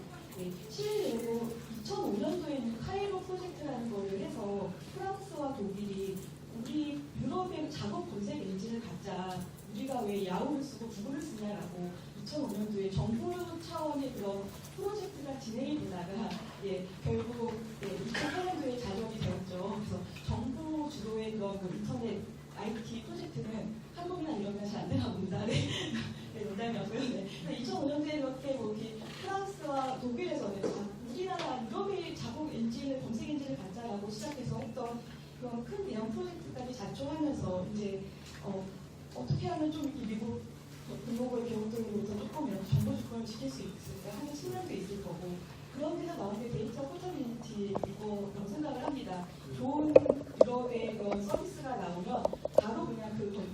실제로 2005년도에는 카이로 프로젝트라는 거를 해서 프랑스와 독일이 우리 유럽의 작업 검색 엔진을 갖자 우리가 왜 야후를 쓰고 구글을 쓰냐라고 2005년도에 정부 차원의 그런 프로젝트가 진행이 되다가 결국 2008년도에 자격이 되었죠. 그래서 정부 주도의 그런 그 인터넷 IT 프로젝트는 한국이나 이런 데는 잘 안 되나 봅니다. 농담이었고요. 2005년도에 이렇게 프랑스와 독일에서는 우리나라 유럽의 작업 엔진을 검색 엔진을 갖자라고 시작해서 했던 그런 큰 대형 프로젝트까지 자초하면서 이제 어떻게 하면 좀 이렇게 미국 글로벌 기업들로부터 조금 이렇게 정보 주권을 지킬 수 있을까 하는 측면도 있을 거고 그런 데서 나오는 게 데이터 포터빌리티이고 생각을 합니다. 좋은 유럽의 그런 서비스가 나오면 바로 그냥 그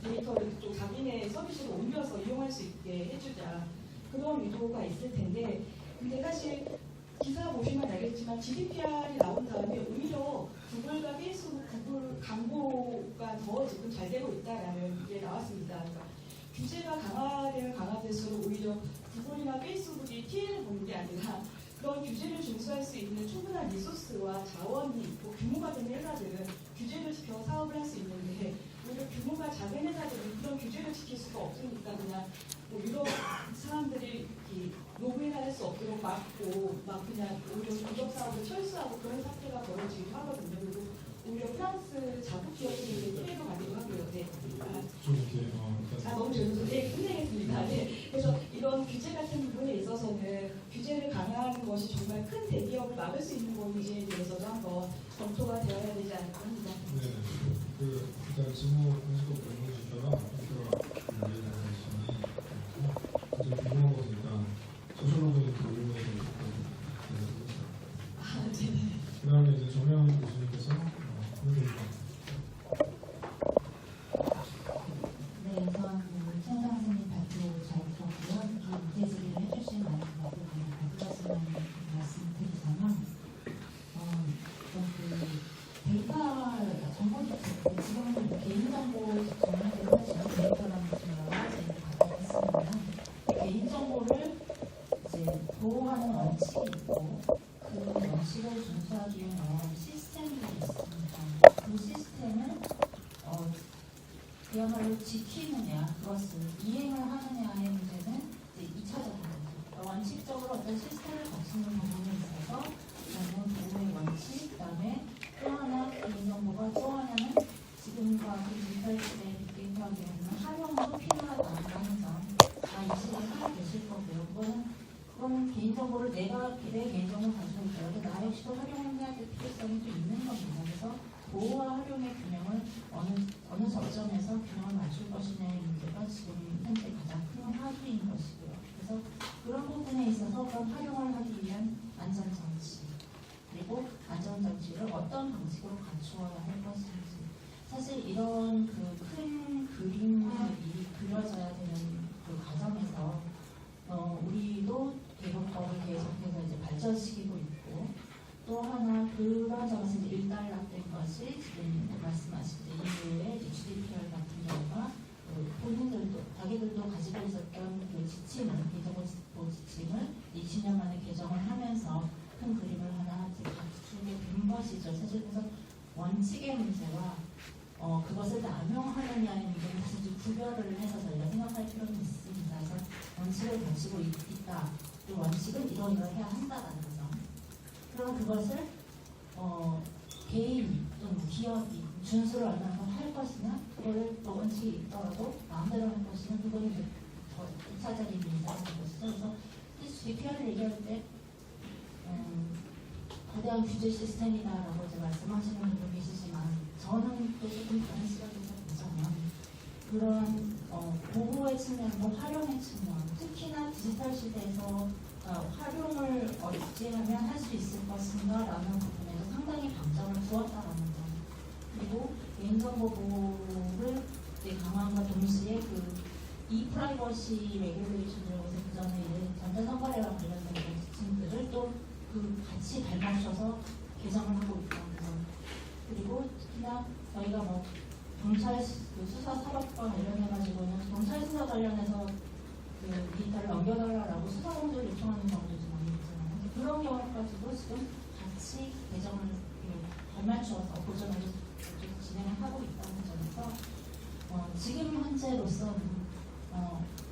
데이터를 그쪽 자기네 서비스로 옮겨서 이용할 수 있게 해주자 그런 의도가 있을 텐데 근데 사실 기사 보시면 알겠지만 GDPR이 나온 다음에 오히려 구글과 페이스북, 구글 광고가 더 지금 잘 되고 있다라는 게 나왔습니다. 그러니까 규제가 강화되면 강화될수록 오히려 구글이나 페이스북이 피해를 보는 게 아니라 그런 규제를 준수할 수 있는 충분한 리소스와 자원이 있고 규모가 된 회사들은 규제를 지켜 사업을 할 수 있는데 오히려 규모가 작은 회사들은 그런 규제를 지킬 수가 없으니까 그냥 유럽 사람들이 로그인 할 수 없도록 막고 막 그냥 오히려 공적 사업을 철수하고 그런 사태가 벌어지기도 하거든요. 그리고 오히려 프랑스 자국 기업들이 피해도 가기도 하고요. 좀 이렇게 너무 죄송해요. 끝내겠습니다. 그래서 이런 규제 같은 부분에 있어서는 규제를 강화하는 것이 정말 큰 대기업을 막을 수 있는 건지에 대해서도 한번 검토가 되어야 되지 않을까 합니다. 네, 일단 직무 공식으로 보여주시다가 이렇게 얘기하시니 굉장히 궁금한 거니까 소셜로그에 올려서 그 다음에 이제 정영 교수님께서 보여드릴까요? 네, 우선 천상 선생님 발표 잘 들었고요. 문제 제기를 해주신 많은 분들께 가져가시는 말씀드리자면, 데이터 정보 지금은 개인정보 정리를 하시는 데이터라는 것을 여러 가지 갖고 있습니다. 개인정보를 이제 보호하는 원칙이 있고 그 원칙을 준수하기 위한 시스템들이 있습니다. 그 시스템은 그야말로 지키느냐, 그것을 이행을 하느냐의 문제는 이제 2차적인 거죠. 원칙적으로 어떤 시스템을 거치는 부분에 있어서 저는 보호의 원칙, 그 다음에 또 하나 개인정보가 또 하나는 지금과 그 디지털 시대의 빅데이터에 대한 활용도 필요하다는 점, 인식을 하고 계실 거고요. 그거는 개인정보를 내 개인정보를 가지고 있더라도 나 역시도 활용해야 될 필요성이 또 있는 겁니다. 그래서 보호와 활용의 균형을 어느 접점에서 균형을 맞출 것이냐의 문제가 지금 현재 가장 큰 화두인 것이고요. 그래서 그런 부분에 있어서 그런 활용을 하기 위한 안전장치 그리고 안전장치를 어떤 방식으로 갖추어야 할 것인지 사실 이런 그 큰 그림이 그려져야 되는 그 과정에서 우리도 개정법을 계속해서 이제 발전시키고 있고 또 하나 그런 점에서 일단락된 것이 지금 말씀하신 EU의 GDPR 같은 경우가 본인들도 자기들도 가지고 있었던 그 지침을 개정보 지침을 20년 만에 개정을 하면서 큰 그림을 하나 갖추게 된 것이죠. 사실 그래서 원칙의 문제와 그것을 남용하느냐의 문제는 사실 좀 구별을 해서 저희가 생각할 필요는 있습니다. 그래서 원칙을 가지고 있다. 또 원칙은 이러해야 한다라는 점. 그럼 그것을 개인이 또는 기업이 준수를 얼마나 할 것이냐, 그거를 또 원칙이 있더라도 마음대로 할 것이냐, 그거는 이제 더 2차적인 문제인 것이죠. 그래서 GDPR을 얘기할 때 거대한 규제 시스템이다라고 이제 말씀하시는 분도 계시지만 저는 또 조금 다른 시각에서 보자면 그런 보호의 측면과 활용의 측면, 특히나 디지털 시대에서 활용을 어찌하면 할 수 있을 것인가라는 부분에서 상당히 방점을 두었다라는 점. 그리고 개인정보 보호를 강화함과 동시에 이 프라이버시 레귤레이션이라고 해서 그 전에 전자선거래와 관련된 지침들을 또 같이 발맞춰서 개정을 하고 있다는 점. 그리고 특히나 저희가 경찰 수사 사법과 관련해가지고는 경찰 수사 관련해서 그 데이터를 넘겨달라고 수사 공조를 요청하는 경우도 좀 많이 있잖아요. 그런 경우까지도 지금 같이 개정을 발맞추어서 보전을 진행을 하고 있다는 점에서 지금 현재로서는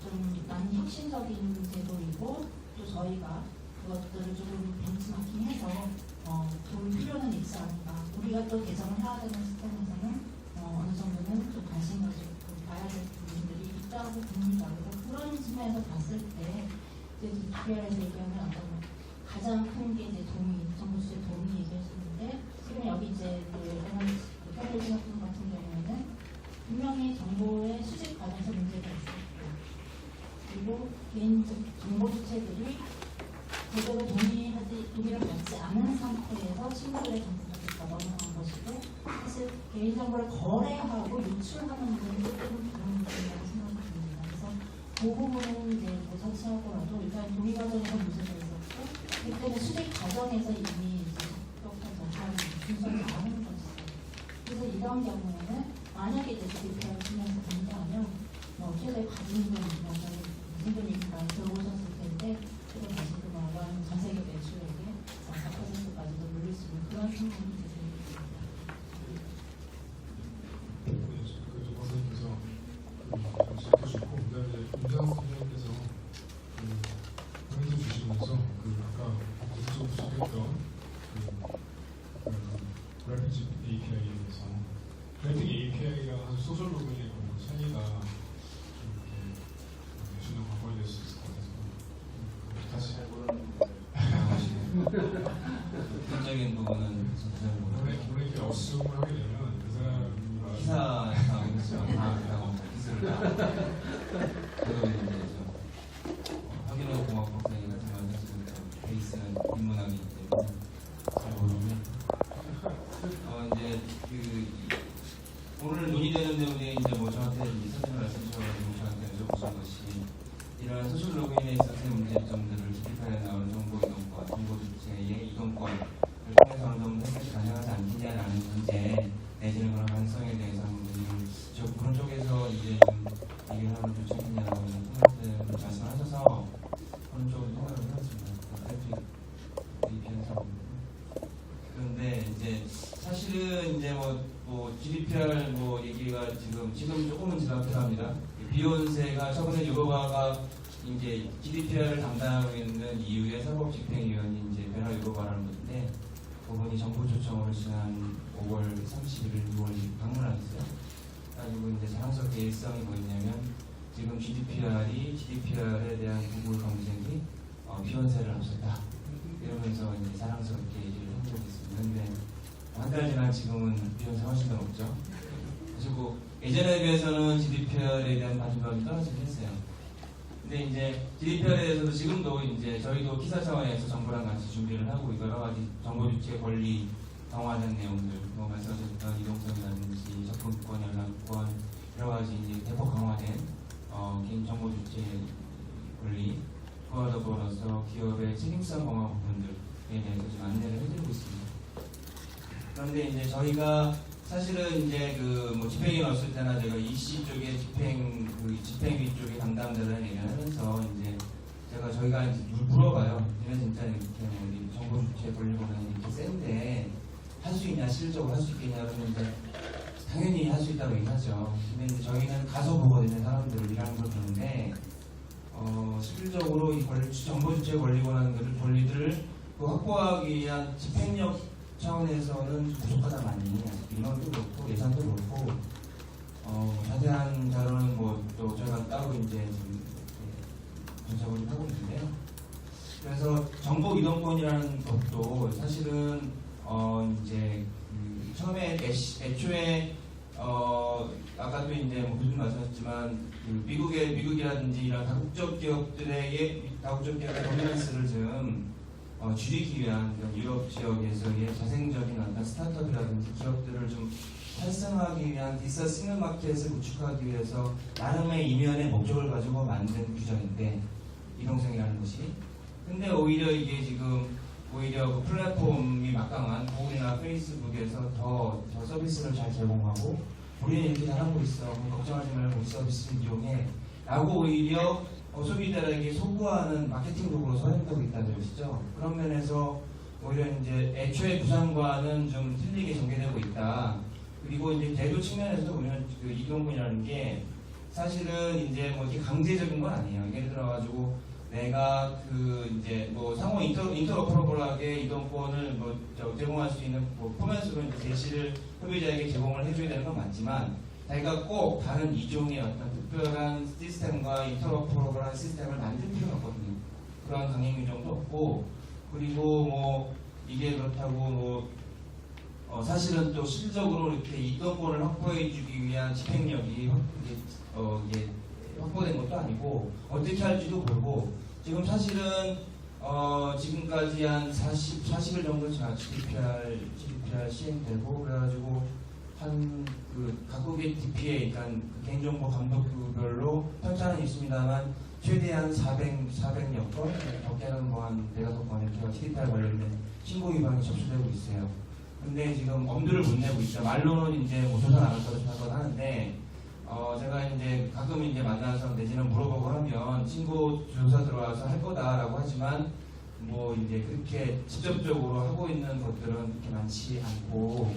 좀 많이 혁신적인 제도이고 또 저희가 그것들을 조금 벤치마킹해서 볼 필요는 있지 않을까. 우리가 또 개정을 해야 되는 시점에서는 어느 정도는 좀 관심 가지고 봐야 될 부분들이 있다고 봅니다. 그래서 그런 측면에서 봤을 때 이제 DPR에서 얘기하는 어떤 가장 큰 게 이제 정부 주체 도움이 얘기했었는데 지금 여기 이제 페더럴 생각품 같은 경우에는 분명히 정보의 수집 과정에서 문제가 있었고 그리고 개인적 정보 주체들이 제대로 동의를 받지 않은 상태에서 친구들의 정보가 넘어간 것이고 사실 개인정보를 거래하고 유출하는 부분이 조금 다른 부분이라고 생각이 듭니다. 그래서 그 부분은 이제 뭐 터치하고라도 일단 동의 과정에서 문제가 있었고 그때는 수집 과정에서 이미 적격한 정보를 준수하지 않은 것이죠. 그래서 이런 경우에는 만약에 이제 DPR을 쓰면서 본다면 최대 가중금 무슨 돈이 많이 들어오셨을 텐데 그걸 다시 전 세계 매출액의 4%까지도 물릴 수 있는 그런 상황이 되겠습니다. 선생님께서 지켜주고 그다음에 김장 선생님께서 포인트 주시면서 아까 계속 지적했던 그래픽 API에 대해서 그래픽 API가 아주 소셜 로그인의 차이가 주는 방법이 될 수 있을 것 같아서 다시 기본적인 부분은 진짜 오늘 이렇게 어스움을 하게 되면 그 사람이 기사에서 하고 기술을 다 그러고 있는데 확인하고 공학 박사님 같은 경우는 지금 베이스는 인문학이기 때문에 잘 모르면 이제 오늘 논의되는 내용이 이제 저한테 사진을 말씀주셔가지고 저한테 여쭤보신 것이 이러한 소셜 로그인에 있어서의 문제점들을 DPR에 나오는 정보 이동권, 정보 주체의 이동권을 통해서 어느 정도 해결이 가능하지 않겠냐라는 문제 내지는 그런 가능성에 대해서 그런 쪽에서 이제 좀 얘기를 하면 좋지 않겠냐라고 통합을 말씀하셔서 그런 쪽으로 생각을 해봤습니다. 그런데 이제 사실은 이제 GDPR 얘기가 지금 조금은 지나갑니다. 비욘세가 최근에 유로바가 이제 GDPR을 담당하고 있는 EU의 사법집행위원이 이제 베라 유로바라는 분인데 그분이 정부 초청으로 지난 5월 31일, 6월 방문하셨어요. 그래가지고 이제 자랑스럽게 일성이 뭐였냐면 지금 GDPR에 대한 구글 검색이 비욘세를 앞섰다. 이러면서 이제 자랑스럽게 얘기를 한 적이 있습니다. 근데 한 달 지난 지금은 비욘세 훨씬 더 높죠. 그리고 예전에 비해서는 GDPR에 대한 관심감이 떨어지긴 했어요. 근데 이제 GDPR에 대해서도 지금도 이제 저희도 기사 차원에서 정부랑 같이 준비를 하고 여러 가지 정보 주체 권리 강화된 내용들, 말씀하셨던 이동성이라든지 접근권, 연락권 여러 가지 이제 대폭 강화된 개인 정보 주체 권리, 그와 더불어서 기업의 책임성 강화 부분들에 대해서 좀 안내를 해드리고 있습니다. 그런데 이제 저희가 사실은 이제 집행위 넣었을 때나 제가 EC 쪽에 집행위 쪽에 담당자를 얘기하면서 이제 저희가 이제 물어봐요. 이런 진짜 이렇게 우리 정보 주체 권리보다는 이렇게 센데 할 수 있냐, 실질적으로 할 수 있겠냐 그러는데 당연히 할 수 있다고 얘기하죠. 근데 이제 저희는 가서 보거든요. 사람들이라는 걸 보는데 실질적으로 이 정보 주체 권리들을 확보하기 위한 집행력 차원에서는 부족하다 많이 인원도 그렇고 예산도 그렇고 자세한 자료는 또 저희가 따로 이제 분석을 하고 있는데요. 그래서 정보 이동권이라는 것도 사실은 이제 처음에 애초에 아까도 이제 무슨 말씀하셨지만 미국이라든지 이런 다국적 기업의 도미넌스를 좀 줄이기 위한 유럽 지역에서의 자생적인 어떤 스타트업이라든지 기업들을 좀 활성화하기 위한 디서 싱글 마켓을 구축하기 위해서 나름의 이면의 목적을 가지고 만든 규정인데 이동성이라는 것이. 근데 오히려 이게 지금 그 플랫폼이 막강한 구글이나 페이스북에서 더 서비스를 잘 제공하고 우리는 이렇게 잘하고 있어. 걱정하지 말고 우리 서비스를 이용해. 라고 오히려 소비자들에게 소구하는 마케팅 도구로 사용되고 있다는 것이죠. 그런 면에서 오히려 이제 애초에 부산과는 좀 틀리게 전개되고 있다. 그리고 이제 제도 측면에서도 우리는 그 이동권이라는 게 사실은 이제 뭐 이렇게 강제적인 건 아니에요. 예를 들어가지고 내가 그 이제 뭐 상호 인터로퍼러블하게 이동권을 뭐 제공할 수 있는 뭐 포맷으로 이제 제시를 소비자에게 제공을 해줘야 되는 건 맞지만 자기가 꼭 다른 이종의 어떤 특별한 시스템과 인터로퍼러블한 시스템을 만들 필요는 없거든요. 그런 강행 규정도 없고 그리고 뭐 이게 그렇다고 뭐 사실은 또 실질적으로 이렇게 이동권을 확보해주기 위한 집행력이 이게 확보된 것도 아니고 어떻게 할지도 모르고 지금 사실은 지금까지 한 40일 정도 GDPR 시행되고 그래가지고 한 그 각국의 DPA 그러니까 개인정보 감독별로 편차는 있습니다만 최대한 400여 건, 적게는 뭐한 4-5건 이렇게 GDPR 관련된 신고 위반이 접수되고 있어요. 근데 지금 엄두를 못 내고 있죠. 말로는 이제 뭐 조사 나갈 거다 하는데 제가 이제 가끔 이제 만나서 내지는 물어보고 하면 신고 조사 들어와서 할 거다라고 하지만 뭐 이제 그렇게 직접적으로 하고 있는 것들은 그렇게 많지 않고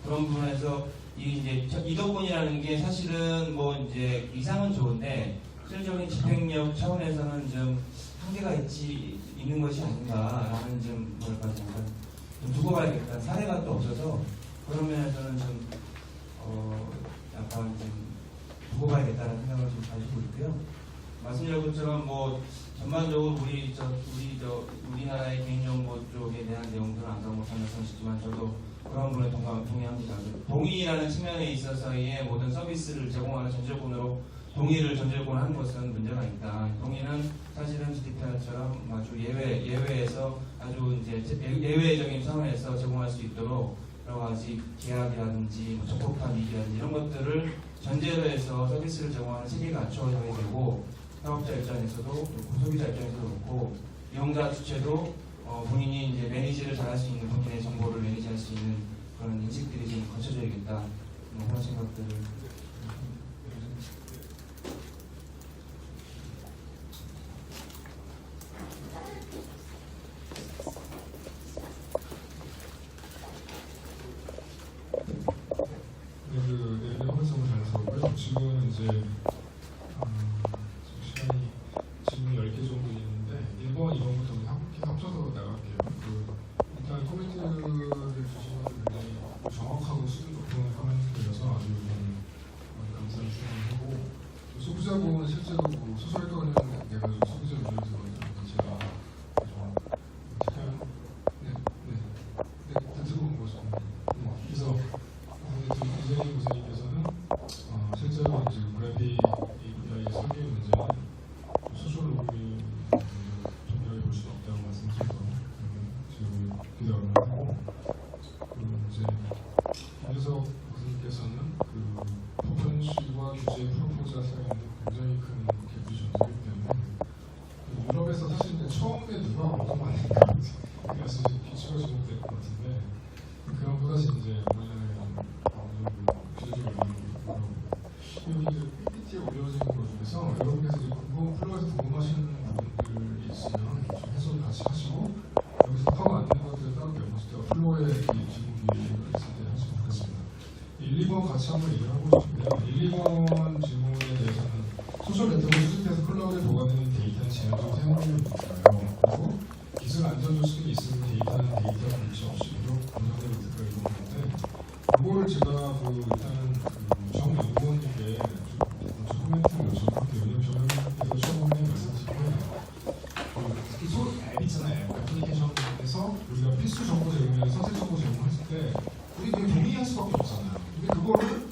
그런 부분에서 이 이제 이동권이라는 게 사실은 뭐 이제 이상은 좋은데 실질적인 집행력 차원에서는 좀 한계가 있는 것이 아닌가라는 좀 뭐랄까 약간 좀 두고 봐야겠다. 사례가 또 없어서 그런 면에서는 좀 약간 좀 두고 봐야겠다는 생각을 좀 가지고 있고요. 말씀드린 것처럼 뭐 전반적으로 우리나라의 개인정보 쪽에 대한 내용들은 아까 뭐 말씀하셨지만 저도 그런 부분에 동의합니다. 동의라는 측면에 있어서의 모든 서비스를 제공하는 전제조건으로 동의를 전제조건으로 하는 것은 문제가 있다. 동의는 사실은 GDPR처럼 아주 예외에서 아주 이제 예외적인 상황에서 제공할 수 있도록 여러 가지 계약이라든지 뭐 적법한 이익이라든지 이런 것들을 전제로 해서 서비스를 제공하는 체계가 갖춰져야 되고 사업자 입장에서도 소비자 입장에서도 그렇고 이용자 주체도 본인이 이제 매니지를 잘할 수 있는 본인의 정보를 매니지할 수 있는 그런 인식들이 좀 거쳐져야겠다 그런 생각들을 지금 이제 시간이 질문이 10개 정도 있는데 1번, 2번부터 함께 합쳐서 나갈게요. 일단 코멘트를 주시는 굉장히 정확하고 수준 높은 코멘트여서 아주 감사히 생각하고 소비자 보호는 실제로 소설과 관련돼가지고 소비자 문제를 들어가지고 제가 들고 온 거죠. 그래서 이재희 고생님께서는 실제로 이제 그래피 API의 설계 문제는 소셜 로그인 정렬해 볼 수는 없다고 말씀드려서 지금 기대를 하고 이제 김혜석 교수님께서는 보편시와 규제 프로포자 사이에는 굉장히 큰 갭이 존재하기 때문에 유럽에서 사실 이제 처음에 누가 어떤 말인가 그래서 규칙을 적용될 것 같은데 그런 보다시 이제 여기 이제 PPT에 올려진 것 중에서 여러분께서 이제 플로에서 궁금하시는 부분들이 있으면 좀 해석을 같이 하시고 여기서 커버 안 되는 것들은 따로 배우실 때 플로에 이 질문이 있을 때 하시면 좋겠습니다. 1, 2번 같이 한번 얘기를 하고 싶은데요. 1, 2번 질문에 대해서는 소셜 네트워크 수집해서 클라우드에 보관되는 데이터는 제한적으로 사용하는 문제예요. 그리고 기술 안전 조식이 있으면 데이터는 데이터 분치 없이 계속 보존되고 있을까 이런 건데 그거를 제가 일단은 정연구원님께 먼저 코멘트를 요청할게요. 왜냐면 저는 처음에 말씀하신 게 특히 앱 있잖아요. 애플리케이션에서 우리가 필수 정보 제공이나 선택 정보 제공했을 때 우리 그냥 동의할 수밖에 없잖아요. 근데 그거를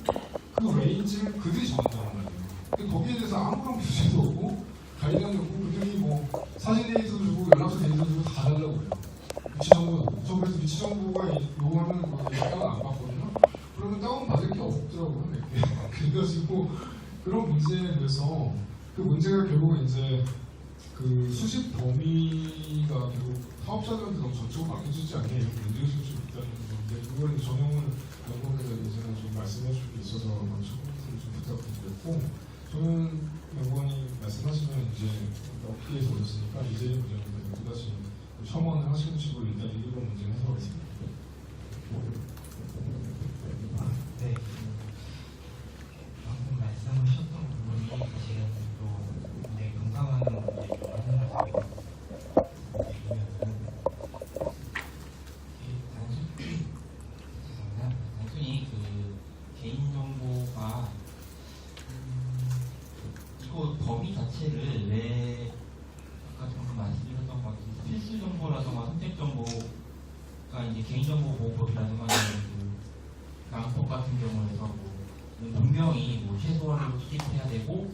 그 레인지를 그들이 정한다는 말이에요. 근데 거기에 대해서 아무런 규제도 없고 가이드라인도 없고 그들이 뭐 사진 데이터도 주고 연락처 데이터도 주고 다 달라고 해요. 위치 정보도 없고. 저 그래서 위치 정보가 요구하면 다운 안 받거든요. 그러면 다운 받을 게 없더라고요. 그래가지고 그런 문제에 대해서 그 문제가 결국 이제 그 수집 범위가 결국 사업자들한테 너무 전적으로 맡겨지지 않게 이런 문제의식이 좀 있다는 점 근데 그걸 전용을 연구원께서 예전에 좀 말씀해 주신 게 있어서 먼저 좀 부탁드렸고, 저는 연구원이 말씀하시면 이제 업계에서 오셨으니까 이재림 부장님께서 또다시 첨언을 하시는 식으로 일단 일부분 문제 해석하겠습니다. 네. 방금 말씀하셨던 부분이 사실은 또 굉장히 동감하는 문제이기도 하더라고요. 단순히 그 개인정보가 이거 범위 자체를 왜 아까 방금 말씀드렸던 것 같은 필수 정보라던가 선택 정보가 이제 개인정보보호법이라든가 그 양법 같은 경우에서 뭐 분명히 뭐 최소한으로 투입해야 되고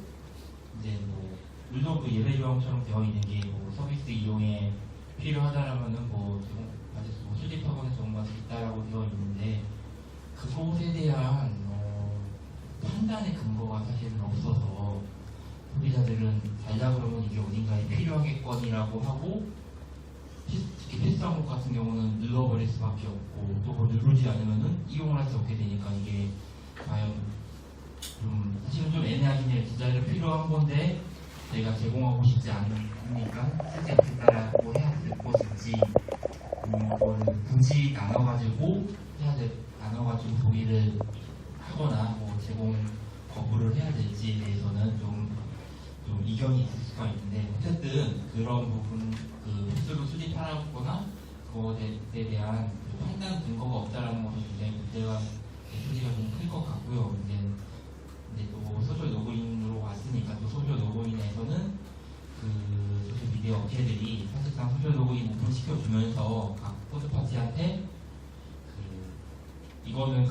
이제 뭐 물론 그 예외 조항처럼 되어 있는 게 뭐 서비스 이용에 필요하다라면은 뭐 아직 뭐 수집하거나 제공받을 수 있다라고 되어 있는데 그것에 대한 판단의 근거가 사실은 없어서 소비자들은 달라 그러면 이게 어딘가에 필요하겠거니라고 하고 특히 필수한 것 같은 경우는 눌러버릴 수밖에 없고 또 그걸 누르지 않으면은 이용을 할 수 없게 되니까 이게 과연 좀 사실은 좀 애매하긴 해요. 진짜로 필요한 건데 내가 제공하고 싶지 않으니까 쓰지 않겠다라고 해야 될 것인지 그거를 굳이 나눠가지고 나눠가지고 동의를 하거나 뭐 제공 거부를 해야 될지에 대해서는 좀 이견이 있을 수가 있는데 어쨌든 그런 부분 그 횟수를 수집하거나 그것에 대한 그 판단 근거가 없다라는 것은 굉장히 문제가 소지가 좀 클 것 같고요. 근데 또 소셜 로그인으로 왔으니까 또 소셜 로그인에서는 그 소셜 미디어 업체들이 사실상 소셜 로그인 오픈시켜주면서 각 포드파티한테 이거는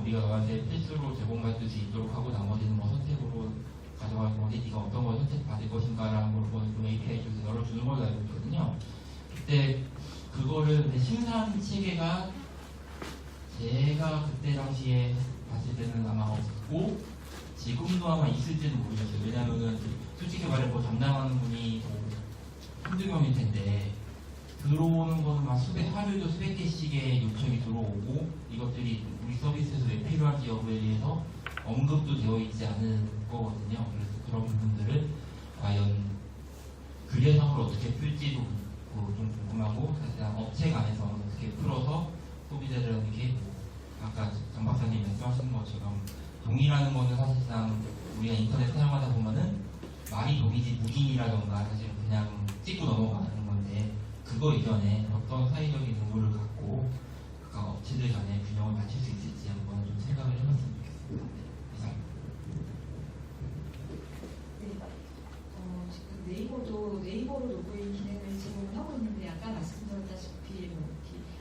우리가 너한테 필수로 제공받을 수 있도록 하고 나머지는 뭐 선택으로 가져갈 건데 네가 어떤 걸 선택받을 것인가라는 걸 좀 API 쪽에서 열어주는 걸로 알고 있거든요. 그때 그거를 근데 심사하는 체계가 제가 그때 당시에 봤을 때는 아마 없고 지금도 아마 있을지는 모르겠어요. 왜냐하면은 솔직히 말해 뭐 담당하는 분이 한두 명일 텐데 들어오는 거는 막 하루에도 수백 개씩의 요청이 들어오고 이것들이 우리 서비스에서 왜 필요한지 여부에 대해서 언급도 되어 있지 않은 거거든요. 그래서 그런 부분들을 과연 규례상으로 어떻게 풀지도 좀 궁금하고 사실 업체 간에서 어떻게 풀어서 소비자들에게 아까 장 박사님 말씀하신 것처럼 동의라는 거는 사실상 우리가 인터넷 사용하다 보면은 말이 동의지 무기이라던가 사실 그냥 찍고 넘어가는 건데 그거 이전에 어떤 사회적인 의무를 갖고 각 업체들 간에 균형을 맞출 수 있을지 한번 좀 생각을 해봤으면 좋겠습니다. 이상. 네, 지금 네이버로 로그인 기능을 제공을 하고 있는데 아까 말씀드렸다시피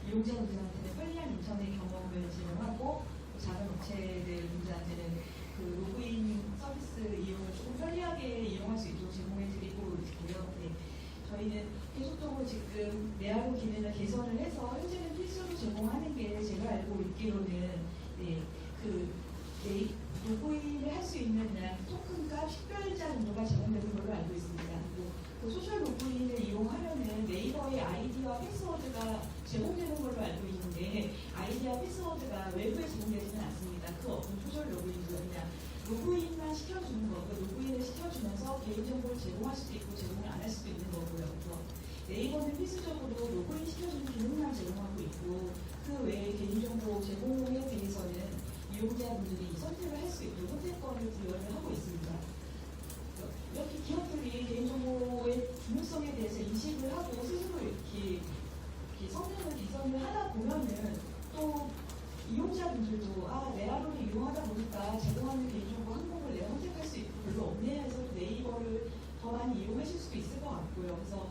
이용자분들한테는 편리한 인터넷 경험을 제공하고 작은 업체들한테는 그 로그인 서비스 이용을 조금 편리하게 이용할 수 있도록 제공해드리고 있고요. 네, 저희는 계속적으로 지금 내하고 기능을 개선을 해서 현재는 필수로 제공하는 게 제가 알고 있기로는 로그인을 할 수 있는 그냥 토큰과 식별자 정도가 제공되는 걸로 알고 있습니다. 그 소셜 로그인을 이용하려면 네이버의 아이디와 패스워드가 제공되는 걸로 알고 있는데 아이디와 패스워드가 외부에 제공되지는 않습니다. 그 어떤 소셜 로그인도 그냥 로그인만 시켜주는 거고 로그인을 시켜주면서 개인정보를 제공할 수도 있고 제공을 안 할 수도 있는 거고요. 그래서 네이버는 필수적으로 로그인 시켜주는 기능만 제공하고 있고 그 외에 개인정보 제공에 대해서는 이용자분들이 선택을 할 수 있도록 선택권을 부여를 하고 있습니다. 이렇게 기업들이 개인정보의 중요성에 대해서 인식을 하고 스스로 이렇게 성능을 개선을 하다 보면은 또 이용자분들도 레아로를 이용하다 보니까 제공하는 개인정보 항목을 내가 선택할 수 있고 별로 없네 해서 네이버를 더 많이 이용하실 수도 있을 것 같고요. 그래서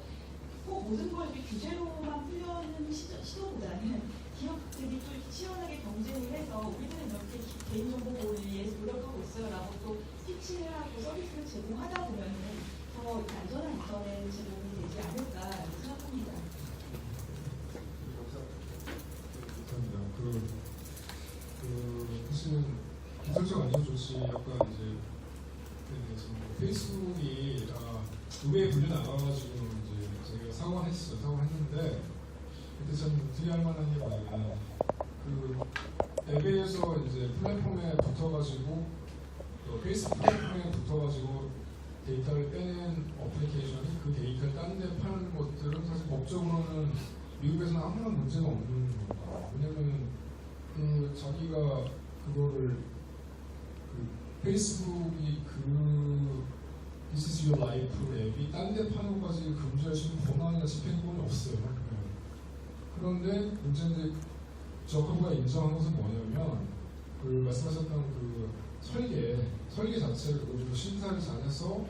꼭 모든 걸 이렇게 규제로만 풀려는 시도보다는 기업들이 또 치열하게 경쟁을 해서 우리는 이렇게 개인정보 보호를 위해서 노력하고 있어요라고 또 피치를 하고 서비스를 제공하다 보면은 더 안전한 인터넷 제공이 되지 않을까라고 생각합니다. 감사합니다. 사실은 기술적 안전 조치 아까 이제 페이스북이 두 배에 불려 나가가지고 이제 저희가 사과했는데 근데 전 특이할 만한 게 뭐냐면 그 앱에서 이제 플랫폼에 붙어가지고 페이스북 플랫폼에 붙어가지고 데이터를 빼낸 어플리케이션이 그 데이터를 딴 데 파는 것들은 사실 법적으로는 미국에서는 아무런 문제가 없는 겁니다. 왜냐면 그 자기가 그거를 그 페이스북이 그 This is your life 앱이 딴 데 파는 것까지 금지할 수 있는 권한이나 집행권이 없어요. 그런데 문제는 저커브가 인정한 것은 뭐냐면 그 말씀하셨던 그 설계 자체를 좀 심사를 잘해서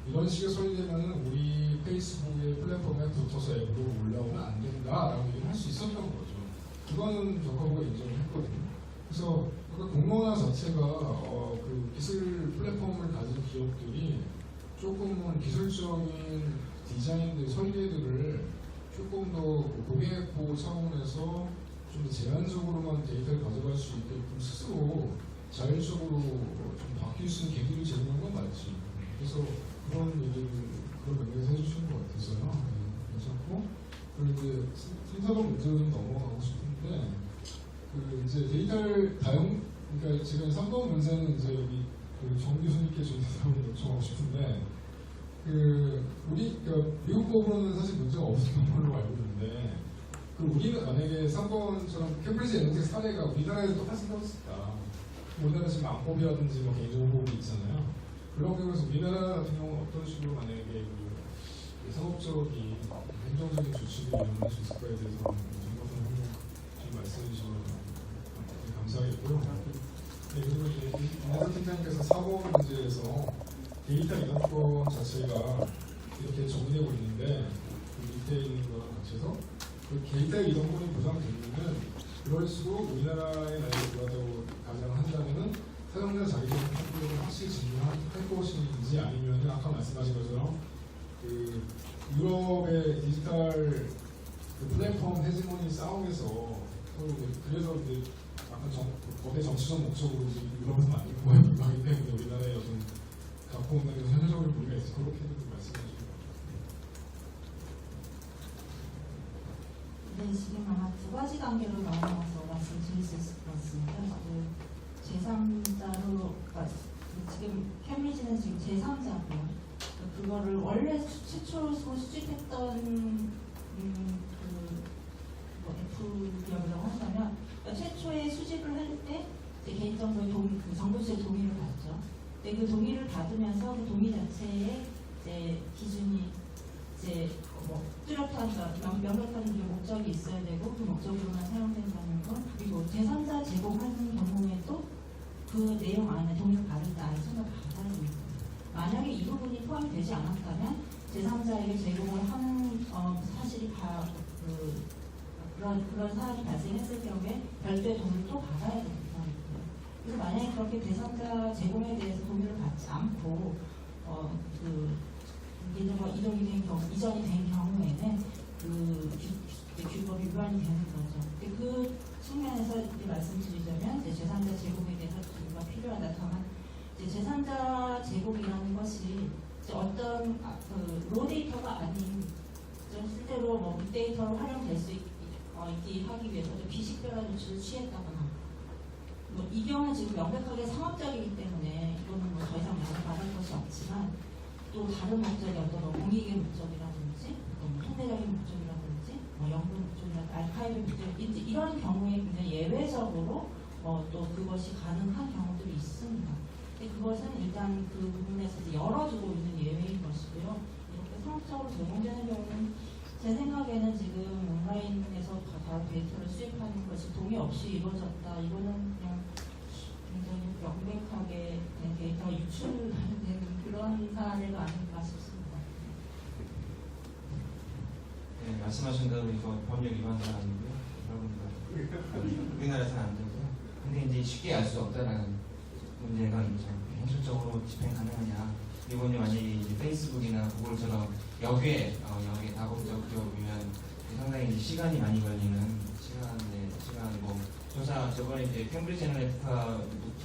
이런 식의 설계면은 우리 페이스북의 플랫폼에 붙어서 앱으로 올라오면 안 된다라고 얘기를 할 수 있었던 거죠. 그거는 저커브가 인정을 했거든요. 그래서 그 공론화 자체가 그 기술 플랫폼을 가진 기업들이 조금은 기술적인 디자인들, 설계들을 조금 더 고객 보호 차원에서 좀 더 제한적으로만 데이터를 가져갈 수 있게끔 스스로 자율적으로 좀 바뀔 수 있는 계기를 제공한 건 맞지. 그래서 그런 얘기를 그런 면에서 해주시는 것 같아서요. 네, 괜찮고 그리고 이제 순서적 문제로 좀 넘어가고 싶은데 그 이제 데이터를 그러니까 지금 3번 문제는 이제 여기 그 정 교수님께 좀 대답을 요청하고 싶은데 미국 법으로는 사실 문제가 없었던 걸로 알고 있는데 우리는 만약에 3번처럼 캠브리지 애널리틱 사례가 우리나라에도 똑같이 나왔을까? 우리나라 지금 안법이라든지 뭐 개인정보법이 있잖아요. 그런 경우에서 우리나라 같은 경우는 어떤 식으로 만약에 그 상업적인 행정적인 조치를 이용할 수 있을까에 대해서 정보선 좀 말씀해 주시면 감사하겠고요. 네, 그리고 이제 김혜선 팀장님께서 4번 문제에서 데이터 이동권 자체가 이렇게 정리되고 있는데 그 밑에 있는 거랑 같이서 그 데이터 이동권이 보장되면은 그럴수록 우리나라의 나이가 들어가자고 가정한다면은 사용자 자기적인 판단을 확실히 증명할 것인지 아니면은 아까 말씀하신 것처럼 그 유럽의 디지털 그 플랫폼 헤지모니 싸움에서 그래서 이제 약간 거대 정치적 목적으로 유럽에서 만든 거에 불과하기 때문에 우리나라의 어떤 갖고 온다는 게 현실적으로 무리가 있어 그렇게 말씀해 주시면 네, 지금 아마 두 가지 단계로 나눠서 말씀드릴 수 있을 것 같습니다. 제3자로, 그러니까 지금 캠브리지는 지금 제3자고요. 그거를 원래 최초로 수집했던 F기업이라고 한다면 최초에 수집을 할 때 개인정보의 정보수의 동의를 받죠. 근데 그 동의를 받으면서 그 동의 자체에 이제 기준이 이제 뚜렷한 명백한 목적이 있어야 되고 그 목적으로만 사용된다는 것 그리고 제3자 제공하는 경우에도 그 내용 안에 동의를 받을 때 안에 손을 받아야 됩니다. 만약에 이 부분이 포함이 되지 않았다면 제3자에게 제공을 하는 사실이 그런 사안이 발생했을 경우에 별도의 동의를 또 받아야 됩니다. 그래서 만약에 그렇게 제3자 제공에 대해서 동의를 받지 않고 이전이 된 경우에는 규법 위반이 되는 거죠. 그 측면에서 말씀드리자면 제3자 제공에 대해서 동의가 필요하다. 다만 제3자 제공이라는 것이 어떤 로데이터가 아닌 실제로 빅데이터로 활용될 수 있게 하기 위해서 비식별한 조치를 취했다거나 이 경우는 지금 명백하게 상업적이기 때문에 이거는 더 이상 받을 것이 없지만 또 다른 목적이 어떤 공익의 목적이라든지 통계적인 목적이라든지 연구 목적이라든지 알카이브 목적이라든지 이런 경우에 굉장히 예외적으로 또 그것이 가능한 경우들이 있습니다. 근데 그것은 일단 그 부분에서 열어두고 있는 예외인 것이고요. 이렇게 상업적으로 제공되는 경우는 제 생각에는 지금 온라인에서 다른 데이터를 수입하는 것이 동의 없이 이루어졌다. 이거는 그냥 굉장히 명백하게 데이터 유출되는 그런 사례가 아닌가 싶습니다. 네, 말씀하신 대로 이거 법률 위반 사안이고요. 여러분들 우리나라에서는 안 되고요. 근데 이제 쉽게 알 수 없다라는 문제가 있죠. 현실적으로 집행 가능하냐? 이번에 만약에 이제 페이스북이나 구글처럼 역외 다국적 기업이면 상당히 이제 시간이 많이 걸리는 시간 조사 저번에 이제 캠브리지 애널리티카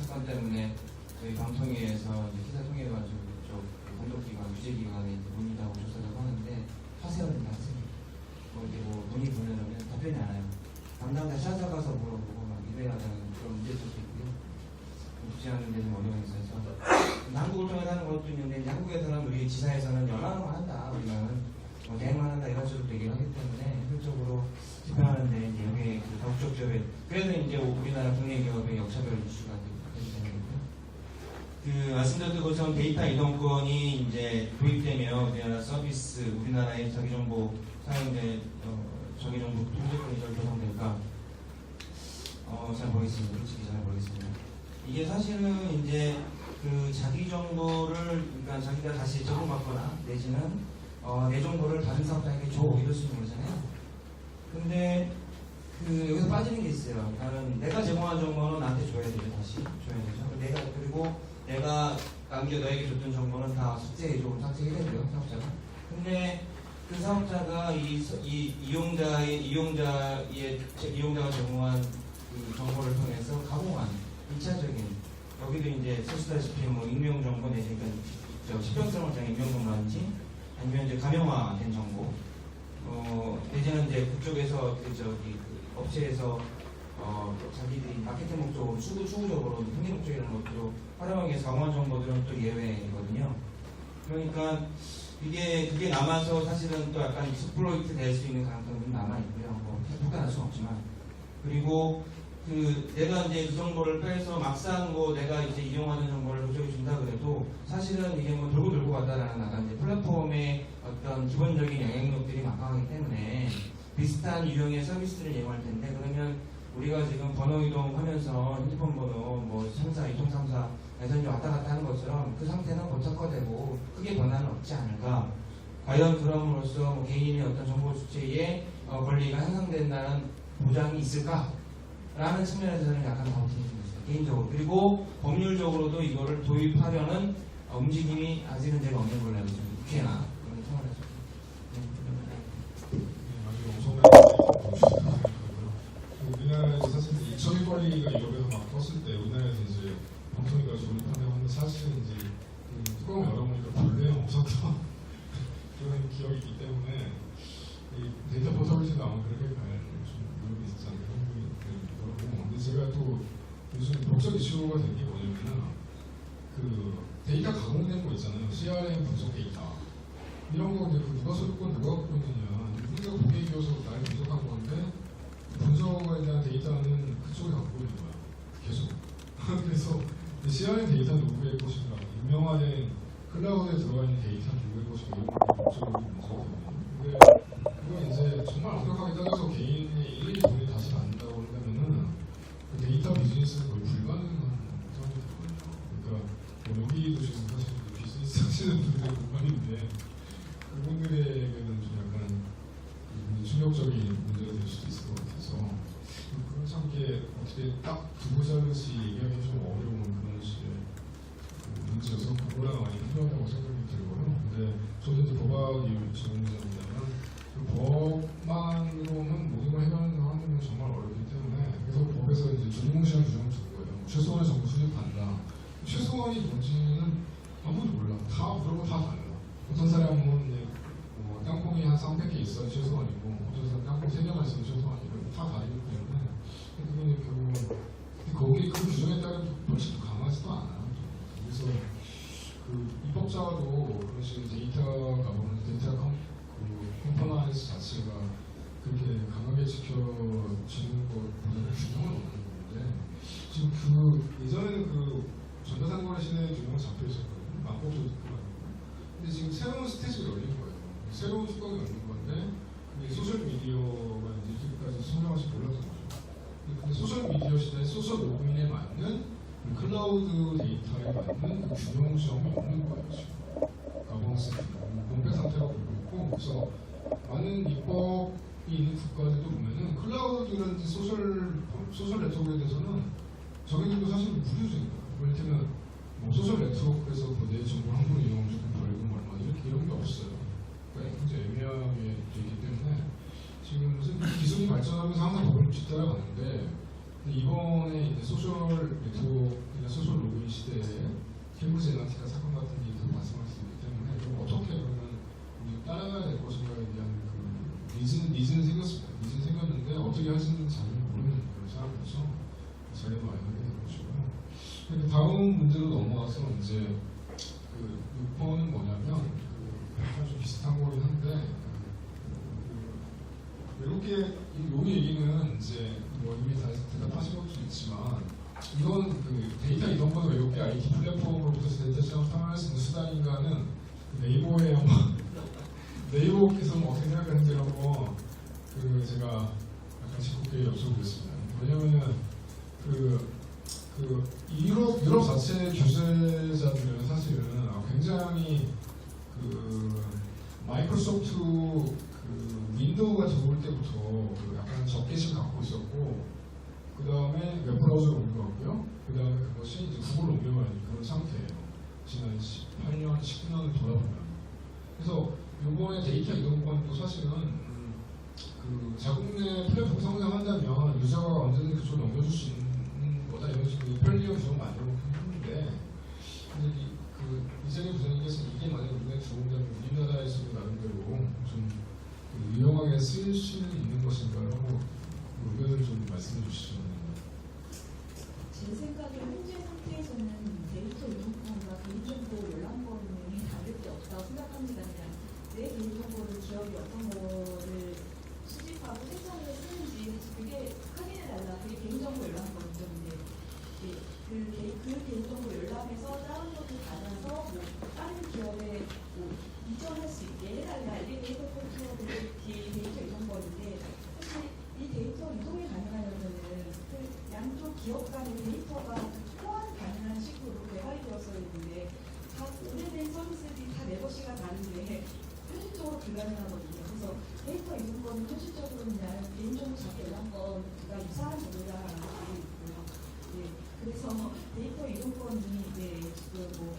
사건 때문에 저희 방통위에서 이제 기사 통해 가지고 이쪽 감독기관 유죄기관에 문의하고 조사를 하는데 하세요 하세요. 이제 문의 보내려면 답변이 것도 있는데 이제 한국에서는 우리 지사에서는 연합만 한다, 우리는 뭐 대행만 한다 이런 식으로 얘기를 하기 때문에 현실적으로 집행하는데 이제 여기에 그 다국적 기업에 그래서 이제 우리나라 국내 기업의 역차별 이슈가 되는 거고요. 그 말씀드렸던 것처럼 데이터 이동권이 이제 도입되면 우리나라 서비스, 우리나라의 자기정보 사용자 자기정보 통제권이 잘 보장될까? 잘 모르겠습니다. 솔직히 잘 모르겠습니다. 이게 사실은 이제 그 자기 정보를 그러니까 자기가 다시 제공받거나 내지는 내 정보를 다른 사람들에게 줘 이럴 수 있는 거잖아요. 근데 그 여기서 빠지는 게 있어요. 나는 내가 제공한 정보는 나한테 줘야 되죠. 다시 줘야 되죠. 그리고 내가 남겨 너에게 줬던 정보는 다 삭제해줘. 삭제해야 되고요. 사업자가. 근데 그 사업자가 이용자가 제공한 그 정보를 통해서 가공한 2차적인 여기도 이제 쓰시다시피 뭐 익명정보 내지 실병성을 장애 익명정보라든지 아니면 이제 가명화된 정보 내지는 이제 그쪽에서 그 업체에서 자기들이 마케팅 목적으로 추구적으로 흥행 목적이라는 것들로 활용하기 위해서 가공한 정보들은 또 예외이거든요. 그러니까 그게 남아서 사실은 또 약간 익스플로이트 될 수 있는 가능성이 남아있고요. 뭐 불가할 수는 없지만 그리고 내가 이제 그 정보를 빼서 막상 뭐 내가 이제 이용하는 정보를 그쪽에 준다 그래도 사실은 이게 뭐 돌고 갔다라는 나간 이제 플랫폼의 어떤 기본적인 영향력들이 막강하기 때문에 비슷한 유형의 서비스를 이용할 텐데 그러면 우리가 지금 번호 이동하면서 핸드폰 번호 뭐 3사, 2034에서 이제 왔다 갔다 하는 것처럼 그 상태는 고착화되고 크게 변화는 없지 않을까. 과연 그럼으로써 뭐 개인의 어떤 정보 주체의 권리가 향상된다는 보장이 있을까? 라는 측면에서 저는 약간 다운팅이 좀 있어요. 개인적으로. 그리고 법률적으로도 이거를 도입하려는 움직임이 아직은 제가 없는 걸로 알고 있습니다. 국회나 그런 청와대에서. 아주 엄청난 우리나라에서 사실 이 처리거리가 유럽에서 막 떴을 때 우리나라에서 이제 방송이가 조립한다고 하는데 사실은 이제 뚜껑을 열어보니까 본래는 없었던 그런 기억이 있기 때문에 이 데이터 포털리티도 아마 그렇게 갈 좀 있지 않을까 생각이 근데 제가 또 요즘 법적 이슈가 된 게 뭐냐면은 그 데이터 가공된 거 있잖아요. CRM 분석 데이터 이런 거 이제 누가 소유권 누가 갖고 있느냐 우리가 보기에 비해서 나를 분석한 건데 분석에 대한 데이터는 그쪽이 갖고 있는 거야. 계속. 그래서 CRM 데이터는 누구의 것인가 유명화된 클라우드에 들어가 있는 데이터는 누구의 것인가 이런 걸 법적으로 문제거든요. 근데 그거 이제 정말 엄격하게 따져서 개인의 일일이 돈이 다시 받는다고 한다면은 그 데이터 비즈니스는 거의 불가능한 상황이 되거든요. 그러니까 뭐 여기도 지금 사실 비즈니스 하시는 분들의 공간인데 그분들에게는 좀 약간 충격적인 문제가 될 수도 있을 것 같아서 그런 참 이게 어떻게 딱 두고 자르시 얘기하기 좀 어려운 그런 식의 문제여서 그거랑 많이 필요하다고 생각이 들고요. 근데 저도 이제 법학 전문가입니다만 법만으로는 모든 걸 해결하는 건 정말 어렵기 때문에 그래서 법에서 이제 준공시한 규정을 준 거예요. 최소한의 정보 수집한다. 최소한이 뭔지는 아무도 몰라. 다 그러고 다 달라. 어떤 사람은 이제 뭐 땅콩이 한 300개 있어야 최소한이고 어떤 사람 땅콩 3개만 있으면 최소한이고 다 다르기 때문에 그게 결국은 거기 그 규정에 따른 벌칙도 강하지도 않아요. 그래서 그 입법자도 그런 식의 데이터가 보면 데이터 컴포넌트 자체가 그렇게 강하게 지켜지는 것보다는 균형을 얻는 건데 지금 그 예전에는 그 전자상거래 시대의 균형을 잡혀 있었거든요. 망법도 있고 근데 지금 새로운 스테이지가 열린 거예요. 새로운 수법이 열린 건데 그게 소셜미디어가 이제 이렇게까지 성장할지 몰랐던 거죠. 근데 소셜미디어 시대에 소셜 로그인에 맞는 클라우드 데이터에 맞는 그 균형점이 없는 거예요. 지금 가공스 공백 상태가 걸고 있고 그래서 많은 입법이 있는 국가들도 보면은 클라우드라는 소셜 네트워크에 대해서는 자기들도 사실 무료적인 거예요. 예를 들면 뭐 소셜 네트워크에서 내 정보를 함부로 이용하면 벌금 얼마 이런 게 없어요. 그러니까 굉장히 애매하게 되기 때문에 지금 기술이 발전하면서 항상 법을 뒤따라가는데 이번에 이제 소셜 네트워크나 소셜 로그인 시대에 캠브리지 애나티카 사건 같은 게 발생할 수 있기 때문에 그럼 어떻게 그러면 우리 따라가야 될 것인가에 대한 그 니즈는 생겼습니다. 니즈는 생겼는데 어떻게 하시는지 잘 모르는 그런 사람으로서 자기도 많이 하게 된 것이고요. 다음 문제로 넘어가서 이제 그 6번은 뭐냐면 약간 좀 비슷한 거긴 한데 이렇게 요 얘기는 이제 뭐 이미 다 대답하신 것도 있지만 이건 그 데이터 이동권을 외국계 IT 플랫폼으로부터 데이터 시장을 탐험할 수 있는 수단인가는 네이버에 한번 네이버께서는 어떻게 생각하는지 한번 그 제가 약간 짓궂게 여쭤보겠습니다. 왜냐면은 유럽 자체 규제자들은 사실은 굉장히 마이크로소프트 윈도우가 들어올 때부터 약간 적개심 갖고 있었고 그 다음에 웹브라우저로 옮겨갔고요. 그 다음에 그것이 이제 구글로 옮겨가는 그런 상태예요. 지난 18년, 19년을 돌아보면. 그래서 이번에 데이터 이동권도 사실은 자국 내 플랫폼 성장한다면 유저가 언제든지 그쪽으로 넘겨줄 수 있는 거다 이런 식으로 편리한 구조를 만들어놓긴 했는데 근데 이재명 부장님께서 이게 만약에 우리나라에 들어온다면 우리나라에서도 나름대로 좀 유용하게 쓰일 수 있는 것인가요? 하고 의견을 좀 말씀해 주시죠. 제 생각에 현재 상태에서는 데이터 이동권과 개인정보 열람권이 다를 게 없다고 생각합니다. 그냥 내 개인정보를 기업이 어떤 거를 수집하고 생산을 쓰는지 그게 확인해달라. 그게 개인정보 열람권이죠. 그 개인정보 열람에서 다운로드 받아서 뭐 다른 기업에 뭐 이전할 수 있게 해달라. 이게 데이터 이동권인데 사실 이 데이터 이동이 가능하려면은 그 양쪽 기업 간의 데이터가 호환 가능한 식으로 개발이 되어서 있는데 각 오래된 서비스들이 다 레거시가 다른데 현실적으로 불가능하거든요. 그래서 데이터 이동권은 현실적으로 그냥 개인정보 자기 열람권과 유사한 정도라는 것도 있고요. 네, 그래서 데이터 이동권이 지금 뭐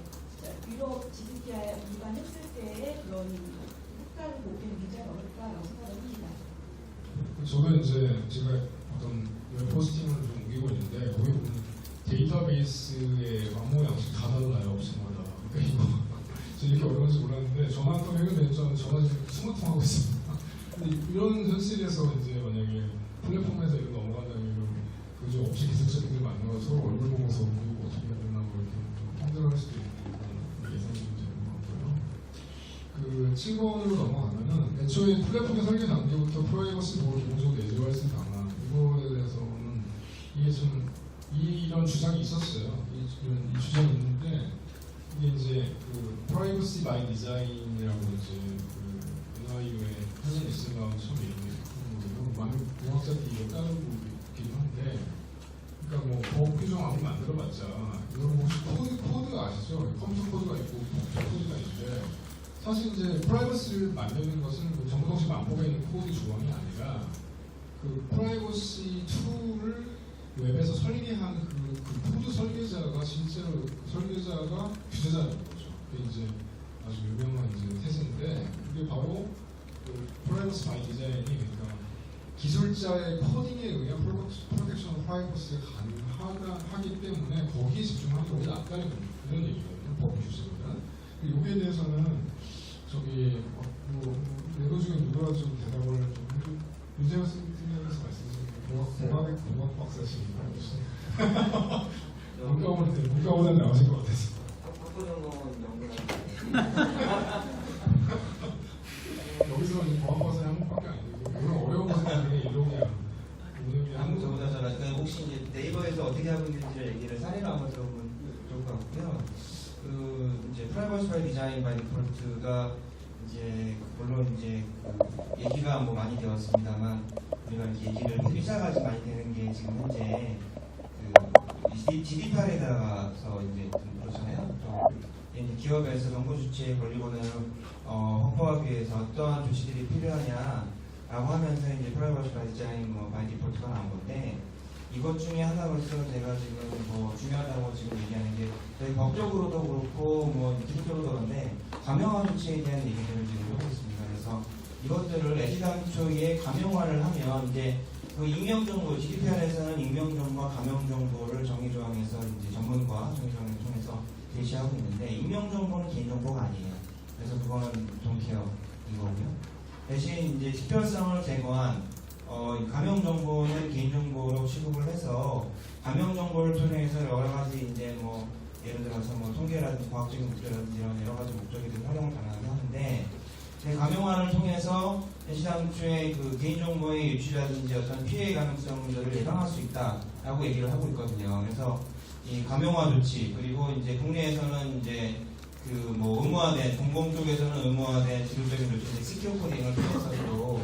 유럽 GDPR 위반했을 때의 그런 효과를 보기는 굉장히 어렵다라고 생각을 합니다. 저는 이제 제가 어떤 포스팅을 좀 옮기고 있는데 거기 보면 데이터베이스의 암호 양식 다 달라요. 없음마다. 그러니까 이거 저 이렇게 어려운지 몰랐는데 전화 한 통 해결되면 저는 전화 지금 20통 하고 있습니다. 근데 이런 현실에서 이제 만약에 플랫폼에서 이런 넘어간다면 그저 없이 기술자들이 만나서 얼굴 보고서 뭐 어떻게 해야 되나 뭐 이렇게 좀 힘들어할 수도 있는 그런 예상이 좀 되는 것 같고요. 7번으로 넘어가면은 애초에 플랫폼의 설계 단계부터 프라이버시 보호를 기본적으로 내재화할 수 있는 방안 이거에 대해서는 이게 좀 이런 주장이 있었어요. 이 주장이 있는데 이게 이제 프라이버시 바이 디자인이라고 이제 NYU의 한신 에스가 처음 얘기했던 거고요. 많은 공학자들이 이거 따르고 있긴 한데 그러니까 뭐 법 규정 아무리 만들어봤자 이건 혹시 코드가 아시죠? 컴퓨터 코드가 있고 코드가 있는데 사실 이제 프라이버시를 만드는 것은 정보통신 안보가 있는 코드 조항이 아니라 그 프라이버시 툴을 웹에서 설계한 그 코드 설계자가 실제로 설계자가 규제자라는 거죠. 그게 이제 아주 유명한 이제 태세인데 그게 바로 그 프라이버시 바이 디자인이 그러니까 기술자의 코딩에 의한 프로텍션 프라이버시가 가능하기 때문에 거기에 집중하는 경우가 낫다는 그런 얘기거든요. 법 규제보다. 여기에 대해서는 저기 내도 중에 누가 좀 대답을 좀 유재현 선생님께서 말씀하신 공학 박사시니까 문과보다 나오실 것 같아서. 여기서 공학 박사님 한 번밖에 안 되고 오늘 어려운 것은 이론이야. 저보다 잘하니까 혹시 이제 네이버에서 어떻게 하고 있는지를 얘기를 사례로 한번 들어보면 좋을 것 같고요. 이제 프라이버시 바이 디자인 바이 디폴트가 이제 물론 이제 얘기가 뭐 많이 되었습니다만 우리가 이제 얘기를 필사까지 많이 되는 게 지금 현재 GDPR에 따라서 이제 좀 그렇잖아요. 이제 기업에서 정보 주체에 걸리고는 확보하기 위해서 어떠한 조치들이 필요하냐라고 하면서 이제 프라이버시 바이 디자인 바이 디폴트가 나온 건데. 이것 중에 하나로서 제가 지금 뭐 중요하다고 지금 얘기하는 게 저희 법적으로도 그렇고 뭐 기술적으로도 그런데 감형화 조치에 대한 얘기들을 지금 하고 있습니다. 그래서 이것들을 애시당초에 감형화를 하면 이제 그 익명정보 GDPR에서는 익명정보와 감형정보를 정의조항에서 이제 전문과 정의조항을 통해서 제시하고 있는데 익명정보는 개인정보가 아니에요. 그래서 그거는 동케어 이거고요. 대신 이제 식별성을 제거한 감형정보는 개인정보로 취급을 해서 감형정보를 통해서 여러 가지 이제 뭐 예를 들어서 뭐 통계라든지 과학적인 목적이라든지 이런 여러 가지 목적이든 활용을 가능하게 하는데 가명화를 통해서 시장주의 그 개인정보의 유출이라든지 어떤 피해 가능성들을 예방할 수 있다라고 얘기를 하고 있거든요. 그래서 이 가명화 조치 그리고 이제 국내에서는 이제 그 뭐 의무화된 공공 쪽에서는 의무화된 지도적인 조치, 시큐어 코딩을 통해서도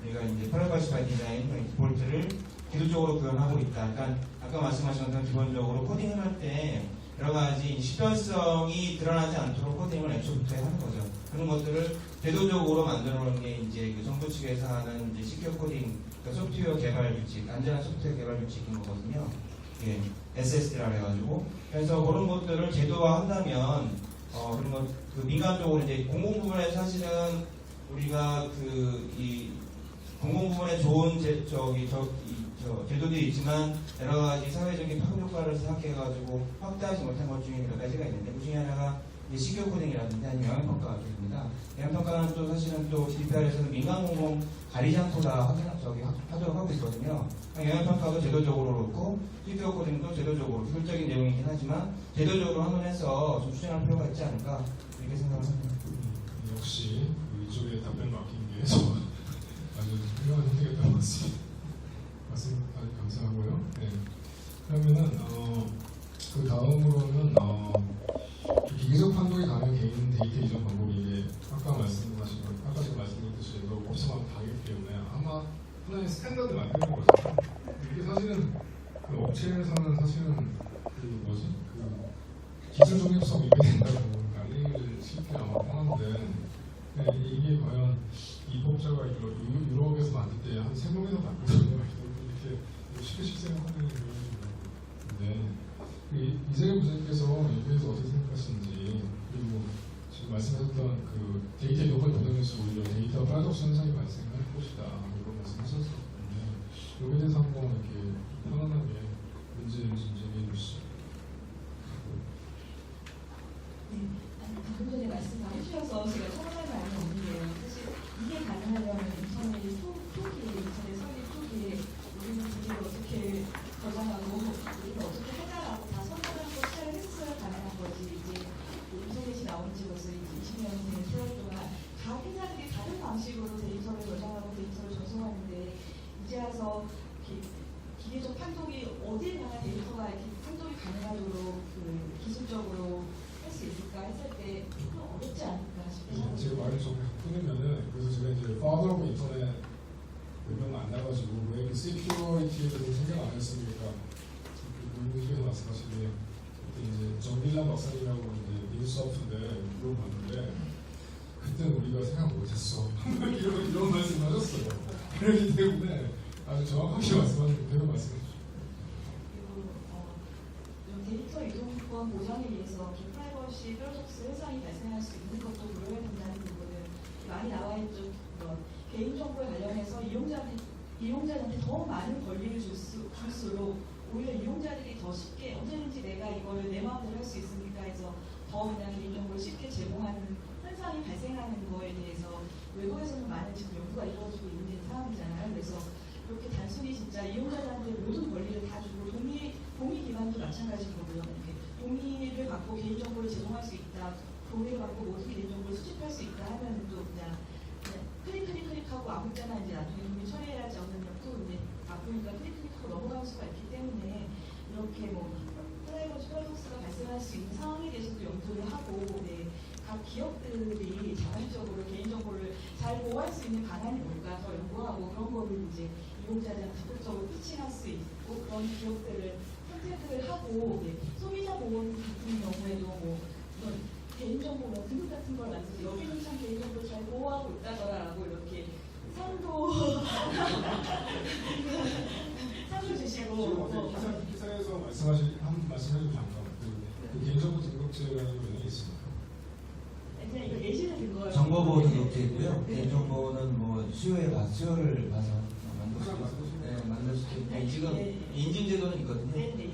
우리가 이제 프라이버시 바이 디자인 디폴트를 기술적으로 구현하고 있다. 그러니까 아까 말씀하신 것처럼 기본적으로 코딩을 할 때 여러 가지 시변성이 드러나지 않도록 코딩을 애초부터 하는 거죠. 그런 것들을 제도적으로 만들어 놓은 게 이제 그 정부 측에서 하는 이제 시큐어 코딩, 그러니까 소프트웨어 개발 규칙, 안전한 소프트웨어 개발 규칙인 거거든요. 예, SSD라 해가지고. 그래서 그런 것들을 제도화한다면, 그런 그 민간 쪽으로 이제 공공 부분에 사실은 우리가 이 공공 부분에 좋은 제도들이 있지만 여러 가지 사회적인 파급 효과를 생각해가지고 확대하지 못한 것 중에 몇 가지가 있는데 그 중에 하나가 시큐어 코딩이라든지 아니면 영향평가 쪽입니다. 영향평가는 또 사실은 또 GDPR에서는 민간 공공 가리지 않고 다 하도록 하고 있거든요. 영향평가도 제도적으로 그렇고 시큐어 코딩도 제도적으로 기술적인 내용이긴 하지만 제도적으로 한번해서 좀 수정할 필요가 있지 않을까 이렇게 생각을 합니다. 역시 이쪽에 답변 맡긴 게 저 아주 훌륭한 선택이었던 것 같습니다. 말씀 아주 감사하고요. 네. 그러면은 그 다음으로는 기계적 판독이 가능한 개인 데이터 이전 방법이 이게 아까 제가 말씀드렸듯이 업체마다 다르기 때문에 아마 하나의 스탠다드 만드는 거죠. 이게 사실은 그 업체에서는 사실은 그 기술 독립성이 된다고 난리를 쉽게 아마 하는데 이게 과연 입법자가 유럽에서 만들 때 한 3명에서 만들거든요. 이렇게 쉽게 실생하는 건데 이재명 부장님께서 여기에서 어떻게 생각하시는지 그리고 지금 말씀하셨던 그 데이터 이동을 보내면서 오히려 데이터 파라독스 현상이 발생할 것이다 이런 말씀하셨었는데 여기에 대해서 한번 이렇게 편안하게 문제를 진정해 주시죠. 네, 방금 전에 말씀 다 해주셔서 제가 처음에 말이 없는데요. 사실 이게 가능하려면 인터넷 설립 초기에 우리는 이걸 어떻게 저장하고 우리는 어떻게 하자라고 다 선언하고 시작을 했어야 가능한 거지. 이제 인터넷이 나온 지 벌써 20년 된 세월 동안 각 회사들이 다른 방식으로 데이터를 저장하고 데이터를 전송하는데 이제 와서 기계적 판독이 어디에 나가 데이터가 이렇게 판독이 가능하도록 기술적으로 할 수 있을까 했을 때 조금 어렵지 않을까 싶어요. 제가 말을 좀 끊으면은 그래서 제가 이제 파워하고 인터넷 몇명 만나가지고 왜 이렇게 시큐리티에 대해서 생각 안 했습니까? 물리에서 말씀하시는데 그때 이제 정밀란 박사님하고 이제 뉴스오프인데 물어봤는데 그때는 우리가 생각 못했어. 이런 말씀하셨어요. 그렇기 때문에 아주 정확하게 말씀하시는 그대로 말씀해 주시죠. 그리고 데이터 이동권 보장을 위해서 프라이버시 패러독스 현상이 발생할 수 있는 것도 고려해야 된다는 부분은 많이 나와 있죠. 개인정보에 관련해서 이용자한테 더 많은 권리를 줄수록 오히려 이용자들이 더 쉽게 언제든지 내가 이걸 내 마음대로 할 수 있으니까 해서 더 그냥 개인정보를 쉽게 제공하는 현상이 발생하는 거에 대해서 외국에서는 많은 지금 연구가 이루어지고 있는 상황이잖아요. 그래서 그렇게 단순히 진짜 이용자들한테 모든 권리를 다 주고 동의 기반도 마찬가지인 거고요. 이렇게 동의를 받고 개인정보를 제공할 수 있다. 동의를 받고 모든 개인정보를 수집할 수 있다 하면 또 그냥 클릭하고 아무 때나 이제 나중에 동의 처리해야지 않는 또 이제 바쁘니까 클릭하고 넘어갈 수가 있기 때문에 이렇게 프라이버시 패러독스가 발생할 수 있는 상황에 대해서도 연구를 하고 각 기업들이 자발적으로 개인정보를 잘 보호할 수 있는 방안이 뭘까 더 연구하고 그런 거를 이제 이용자들한테 적극적으로 피칭할 수 있고 그런 기업들을 선택을 하고 소비자 보호 같은 경우에도 개인정보 등급 같은 걸 만들어서 여기는 참 개인정보를 잘 보호하고 있다더라라고 이렇게 상도 주시고 기사에서 말씀해주신 잠깐 그 개인정보 등급제라는 면이 있습니다. 그냥 이거 예시를 든 거예요. 정보보호 등급제 있고요. 개인정보는 수요를 봐서 만들 수 있고 지금 인증제도는 있거든요. 네.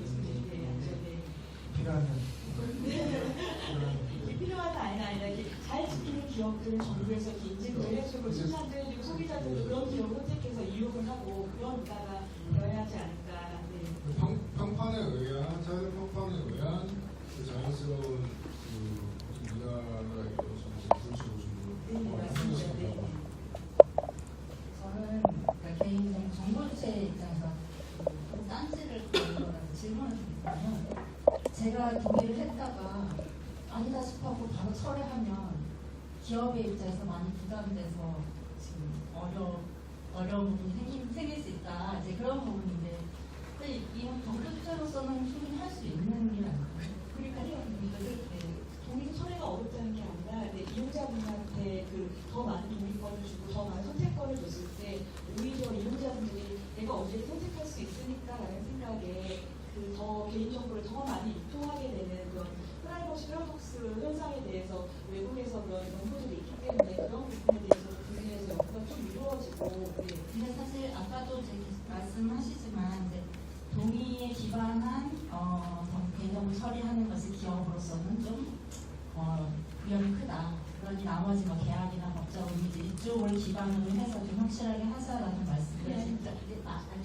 필요하면 필요하다 아니라 이렇게 잘 지키는 기업들은 정부에서 인증도 해주고 생산도 해주고 소비자들도 그런 기업을 선택해서 이용을 하고 그런 문화가 되어야 하지 않을까. 평판에 의한 자율 평판에 의한 자연스러운 그 문화가 이루어지는 그런 식으로 좀 맞습니다. 네. 저는 그러니까 개인적인 정보주체 입장에서 좀 딴지를 거라서 질문을 드리자면 제가 동의를 했다가 아니다 싶어서 바로 철회하면 기업의 입장에서 많이 부담돼서 지금 어려운 부분이 생길 수 있다. 이제 그런 부분인데 근데 이건 정보주체로서는 충분히 할 수 있는 일 아닐까요? 그러니까요. 동의 처리가 어렵다는 게 아니라 이용자분한테 더 많은 동의권을 주고 더 많은 선택권을 줬을 때 오히려 이용자분들이 내가 언제 선택할 수 있으니까라는 생각에 더 개인정보를 더 많이 유통하게 되는 그런 프라이버시 패러독스 현상에 대해서 외국에서 그런 연구들이 있기 때문에 그런 부분에 대해서 국내에서 연구가 좀 이루어지고 근데 사실 아까도 이제 계속 말씀하시지만 이제 동의에 기반한 개인정보 처리하는 것이 기업으로서는 좀 위험이 크다. 그러니 나머지 뭐 계약이나 법적 이제 이쪽을 기반으로 해서 좀 확실하게 하자라는 말씀을 진짜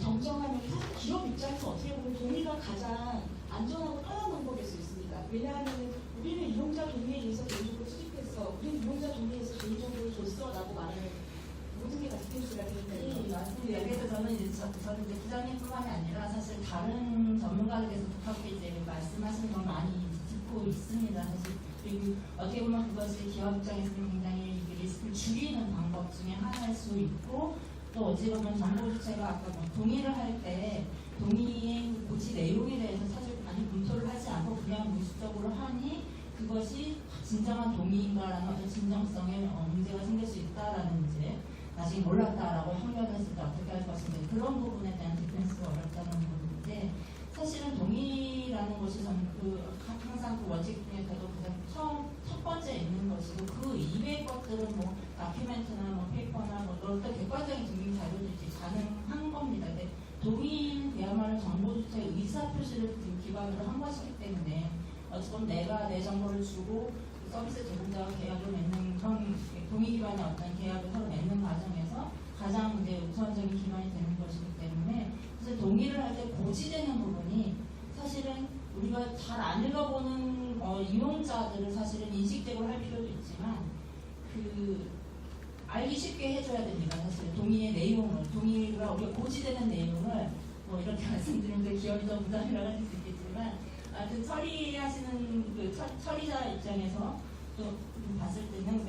정정하면 사실 기업 입장에서 어떻게 보면 동의가 가장 안전하고 편한 방법일 수 있습니다. 왜냐하면 우리는 이용자 동의에 의해서 개인정보를 수집했어. 우리는 이용자 동의에서 개인정보를 줬어. 라고 말하는 모든 게 다 디펜스가 되니까요. 네, 맞습니다. 그래서 저는 이제 기자님뿐만이 아니라 사실 다른 전문가들께서 그렇게 이제 말씀하시는 걸 많이 듣고 있습니다. 사실 그리고 어떻게 보면 그것이 기업 입장에서는 굉장히 리스크를 줄이는 방법 중에 하나일 수 있고 또 어찌 보면 정보주체가 아까 뭐 동의를 할 때 동의의 고지 내용에 대해서 사실 많이 검토를 하지 않고 그냥 무의식적으로 하니 그것이 진정한 동의인가라는 어떤 진정성에 문제가 생길 수 있다라는 이제 나중에 몰랐다라고 항변했을 때 어떻게 할 것인지 그런 부분에 대한 디펜스가 어렵다는 부분인데 사실은 동의라는 것이 항상 그 원칙 중에서도 가장 첫 번째 있는 것이고 그 이외의 것들은 뭐 다큐멘트나 뭐 페이퍼나 뭐 어떤 객관적인 증명 자료들이 가능한 겁니다. 근데 동의는 그야말로 정보주체의 의사표시를 기반으로 한 것이기 때문에 어쨌든 내가 내 정보를 주고 서비스 제공자와 계약을 맺는 그런 동의 기반의 어떤 계약을 서로 맺는 과정에서 가장 이제 우선적인 기반이 되는 것이기 때문에 그래서 동의를 할 때 고지되는 부분이 사실은 우리가 잘 안 읽어보는 이용자들을 사실은 인식적으로 할 필요도 있지만 알기 쉽게 해줘야 됩니다. 사실 동의의 내용을 동의가 우리가 고지되는 내용을 뭐 이렇게 말씀드리면 기업이 더 부담이라고 하실 수 있겠지만 처리하시는 처리자 입장에서 또 봤을 때는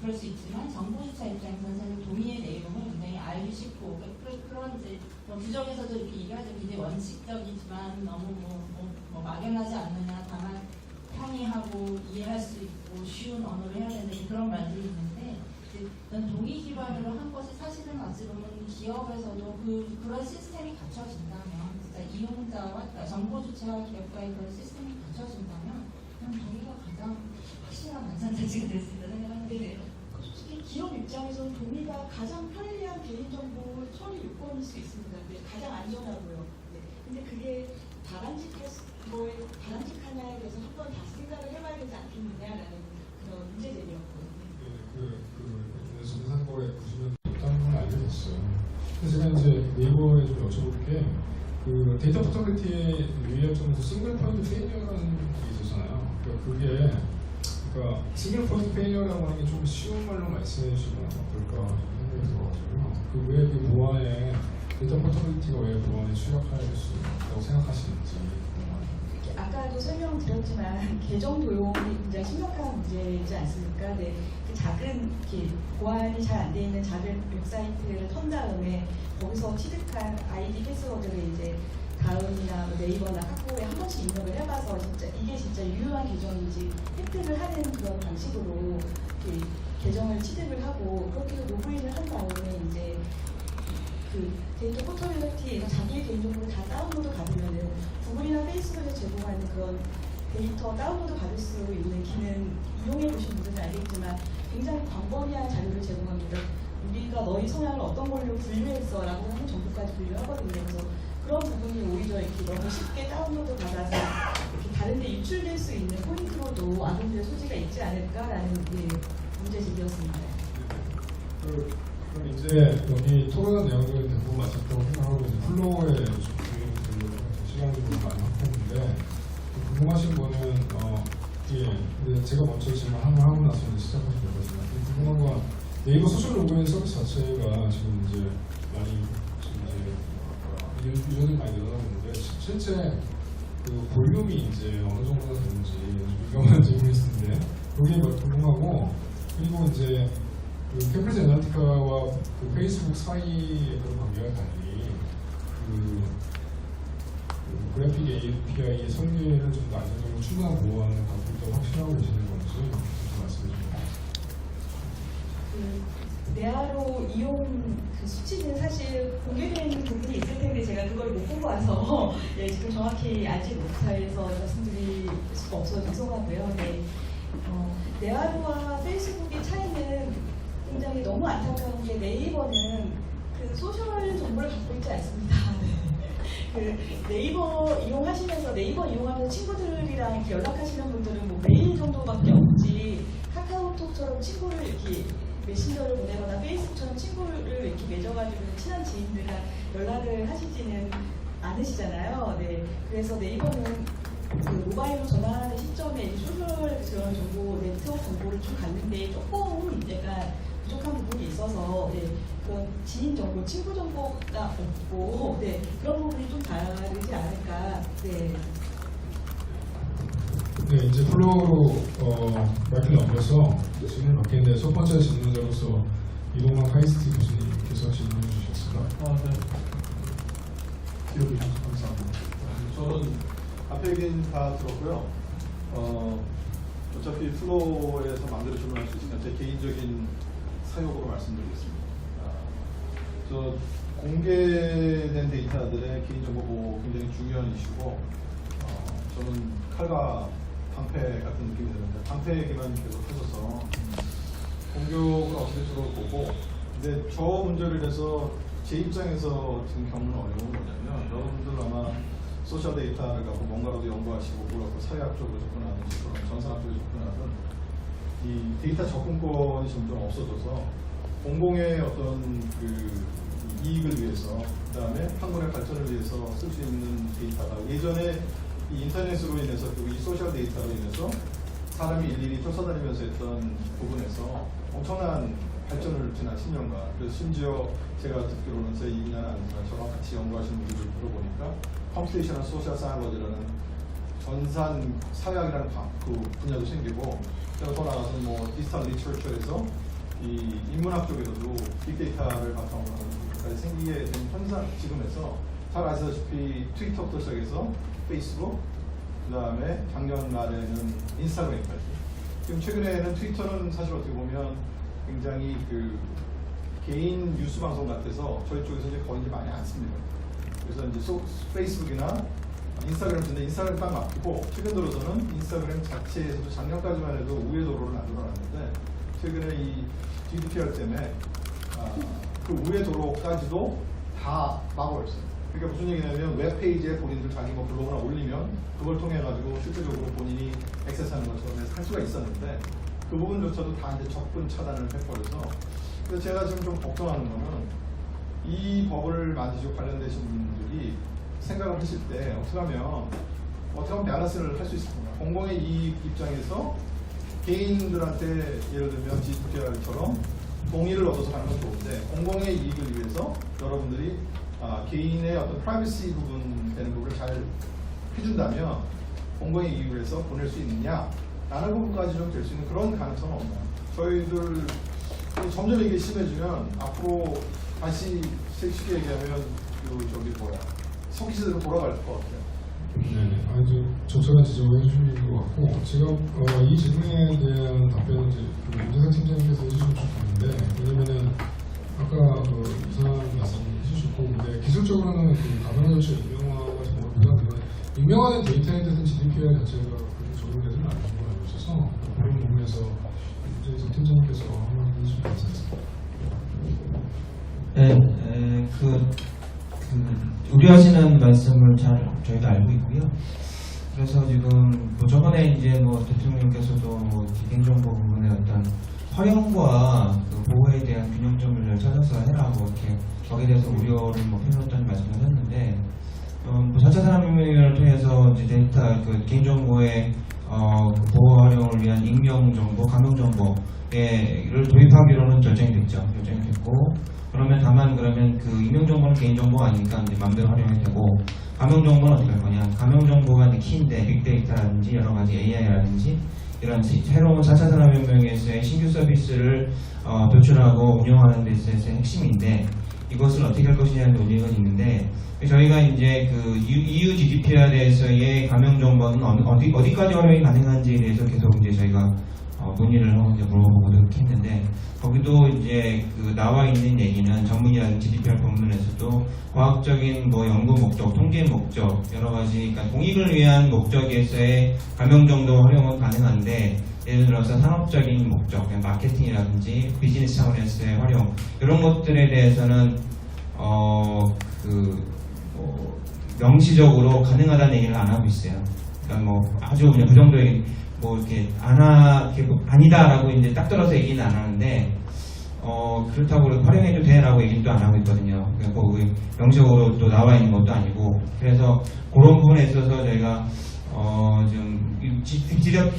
그럴 수 있지만 정보주체 입장에서는 사실 동의의 내용을 굉장히 알기 쉽고 그런 이제 규정에서도 이렇게 얘기하죠. 굉장히 원칙적이지만 너무 뭐 막연하지 않느냐 다만 평이하고 이해할 수 있고 쉬운 언어로 해야 된다는 그런 말들이 있는데 동의 기반으로 한 것이 사실은 어찌 보면 기업에서도 그런 시스템이 갖춰진다면 진짜 이용자와 그러니까 정보주체와 기업과의 그런 시스템이 갖춰진다면 그냥 동의가 가장 확실한 안전장치가 될 수 있다는 생각하는데요. 솔직히 기업 입장에서는 동의가 가장 편리한 개인정보 처리 요건일 수 있습니다. 가장 안전하고요. 근데 그게 바람직하냐에 대해서 한번 다시 생각을 해봐야 되지 않겠느냐라는 그런 문제들이었거든요. 정상거래 90년 있다는 건 알게 됐어요. 그래서 제가 이제 네이버에 좀 여쭤볼 게 데이터 포털리티의 유의할 점에서 싱글 포인트 페일리어라는 게 있었잖아요. 그러니까 싱글 포인트 페일리어라고 하는 게 좀 쉬운 말로 말씀해 주시면 어떨까 생각이 들어가지고요. 그 왜 그 보안에 데이터 포털리티가 왜 보안에 취약할 수 있다고 생각하시는지. 아까도 설명드렸지만 계정 도용이 굉장히 심각한 문제이지 않습니까? 그 작은 보안이 잘 안 돼 있는 작은 웹사이트를 턴 다음에 거기서 취득한 아이디 패스워드를 이제 다음이나 네이버나 카카오에 한 번씩 입력을 해봐서 이게 진짜 유효한 계정인지 획득을 하는 그런 방식으로 계정을 취득을 하고 그렇게 해서 로그인을 한 다음에 이제 데이터 포털리티에서 자기의 개인정보를 다 다운로드 받으면은 구글이나 페이스북에서 제공하는 그런 데이터 다운로드 받을 수 있는 기능 이용해 보신 분들은 알겠지만 굉장히 광범위한 자료를 제공합니다. 우리가 너희 성향을 어떤 걸로 분류했어 라고 하는 정보까지 분류하거든요. 그래서 그런 부분이 오히려 이렇게 너무 쉽게 다운로드 받아서 이렇게 다른 데 유출될 수 있는 포인트로도 악용될 소지가 있지 않을까라는 문제 제기였습니다. 그럼 이제 여기 토론한 내용들은 대부분 마쳤다고 생각하고 이제 플로어에 좀 시간이 좀 많이 확보했는데 궁금하신 거는 예, 근데 제가 먼저 질문을 하고 나서 이제 시작하실 거거든요. 궁금한 건 네이버 소셜 로그인 서비스 자체가 지금 이제 많이 유저들이 많이 늘어나고 있는데 실제 그 볼륨이 이제 어느 정도나 되는지 유명한 질문이 있는데 그게 궁금하고, 그리고 이제 그 캠브리지 애널리티카와 그 페이스북 사이의 그런 관계와 달리 그 그래픽 API의 설계를 좀 더 안정적으로 충분한 보호하는 방법도 확실하고 계시는 건지 좀 말씀해 주세요. 네아로 이용 그 수치는 사실 공개된 부분이 있을 텐데 제가 그걸 못 보고 와서 예, 지금 정확히 알지 못해서 말씀드릴 수가 없어서 죄송하고요. 네. 네아로와 페이스북의 차이는 굉장히 너무 안타까운 게 네이버는 그 소셜 정보를 갖고 있지 않습니다. 그 네이버 이용하시면서 네이버 이용하면서 친구들이랑 이렇게 연락하시는 분들은 뭐 메일 정도밖에 없지 카카오톡처럼 친구를 이렇게 메신저를 보내거나 페이스북처럼 친구를 이렇게 맺어가지고 친한 지인들과 연락을 하시지는 않으시잖아요. 네, 그래서 네이버는 그 모바일로 전화하는 시점에 이 소셜 그런 정보, 네트워크 정보를 좀 갖는데 조금 약간 부족한 부분이 있어서 네, 그런 지인 정보, 친구 정보가 없고 네, 그런 부분이 좀 다르지 않을까. 네. 네, 이제 플로우로 마이크를 넘겨서 질문을 받겠는데 첫 번째 질문자로서 이동만 카이스트 교수님께서 질문해 주셨습니다. 네. 기억해 주셔서 감사합니다. 저는 앞에 얘기는 다 들었고요. 어차피 플로우에서 마음대로 질문할 수 있으니까 제 개인적인 사용으로 말씀드리겠습니다. 저 공개된 데이터들의 개인정보 보호 굉장히 중요한 이슈고 저는 칼과 방패 같은 느낌이 드는데 방패 얘기만 계속 하셔서 공격을 어떻게 주로 보고, 근데 저 문제를 해서 제 입장에서 지금 겪는 어려움은 뭐냐면 여러분들 아마 소셜 데이터를 갖고 뭔가라도 연구하시고 그걸 사회학 쪽으로 접근하든지 그런 전산학 쪽으로 접근하든 이 데이터 접근권이 점점 없어져서 공공의 어떤 그 이익을 위해서, 그 다음에 학문의 발전을 위해서 쓸 수 있는 데이터가 예전에 이 인터넷으로 인해서 그리고 이 소셜 데이터로 인해서 사람이 일일이 쫓아다니면서 했던 부분에서 엄청난 발전을 지난 10년간, 그래서 심지어 제가 듣기로는 제 이 분야는 아니지만 저랑 같이 연구하시는 분들을 들어보니까 컴퓨테이셔널 소셜 사이언스라는 전산 사회학이라는 그 분야도 생기고, 더 나가서 뭐 디지털 리서처에서 이 인문학 쪽에서도 빅데이터를 바탕으로 하는 것까지 생기게 된 현상, 지금에서 잘 아시다시피 트위터부터 시작해서 페이스북, 그 다음에 작년 말에는 인스타그램까지. 지금 최근에는 트위터는 사실 어떻게 보면 굉장히 그 개인 뉴스 방송 같아서 저희 쪽에서 이제 거의 이제 많이 안 씁니다. 그래서 이제 페이스북이나 인스타그램 쓰는데 인스타그램 딱 맡기고, 최근 들어서는 인스타그램 자체에서도 작년까지만 해도 우회 도로를 만들어놨는데 최근에 이 GDPR 때문에 그 우회 도로까지도 다 막아버렸어요. 그러니까 무슨 얘기냐면 웹페이지에 본인들 자기 뭐 블로그나 올리면 그걸 통해 가지고 실제적으로 본인이 액세스하는 것처럼 할 수가 있었는데 그 부분조차도 다 이제 접근 차단을 해버려서, 그래서 제가 지금 좀 걱정하는 거는 이 법을 만드시고 관련되신 분들이 생각을 하실 때 어떻게 하면 밸런스를 할 수 있습니다. 공공의 이익 입장에서 개인들한테 예를 들면 GDPR처럼 동의를 얻어서 가는 건 좋은데 공공의 이익을 위해서 여러분들이 개인의 어떤 프라이버시 부분 되는 부분을 잘 해준다면 공공의 이익을 위해서 보낼 수 있느냐 라는 부분까지 좀 될 수 있는 그런 가능성은 없나요? 저희들 점점 이게 심해지면 앞으로 다시 쉽게 얘기하면 석기시대로 돌아갈 것 같아요. 네, 아주 적절한 지적을 해주신 것 같고, 제가 이 질문에 대한 답변은 이제 윤재상 팀장님께서 해주시면 좋겠는데, 왜냐면은 아까 이상한 말씀 해주셨고, 근데 기술적으로는 그 가변화 조치 익명화가 정말 부담되는, 익명화된 데이터에 대한 GDPR 자체가 그렇게 적용되지는 않은 걸로 알고 있어서 그런 부분에서 윤재상 팀장님께서 한번 해주시면 감사하겠습니다. 네, 우려하시는 말씀을 잘 저희도 알고 있고요. 그래서 지금 저번에 이제 대통령께서도 개인정보 부분의 어떤 허용과 그 보호에 대한 균형점을 찾아서 해라 이렇게 거기에 대해서 우려를 표현했다는 말씀을 했는데 4차 산업혁명을 통해서 이제 데이터, 개인정보의 보호 활용을 위한 익명정보, 가명정보를 도입하기로는 결정이 됐죠. 결정이 됐고, 다만 그 익명정보는 개인정보가 아니니까 이제 마음대로 활용이 되고, 가명정보는 어떻게 할 거냐. 가명정보가 이제 키인데, 빅데이터라든지 여러 가지 AI라든지 이런 새로운 4차 산업혁명에서의 신규 서비스를 도출하고 운영하는 데 있어서의 핵심인데, 이것을 어떻게 할 것이냐는 논의가 있는데, 저희가 이제 그 EU GDPR에서의 가명 정보는 어디까지 활용이 가능한지에 대해서 계속 이제 저희가 문의를 하고 이제 물어보고 했는데, 거기도 이제 그 나와 있는 얘기는 전문이라는 GDPR 본문에서도 과학적인 연구 목적, 통계 목적, 여러 가지, 그러니까 공익을 위한 목적에서의 가명 정도 활용은 가능한데, 예를 들어서 산업적인 목적, 마케팅이라든지 비즈니스 차원에서의 활용, 이런 것들에 대해서는 명시적으로 가능하다는 얘기를 안 하고 있어요. 그러니까 아주 그냥 그 정도의 이렇게 아니다라고 이제 딱 떨어서 얘기는 안 하는데, 그렇다고 활용해도 돼라고 얘기는 또 안 하고 있거든요. 그러니까 명시적으로 또 나와 있는 것도 아니고, 그래서 그런 부분에 있어서 저희가 좀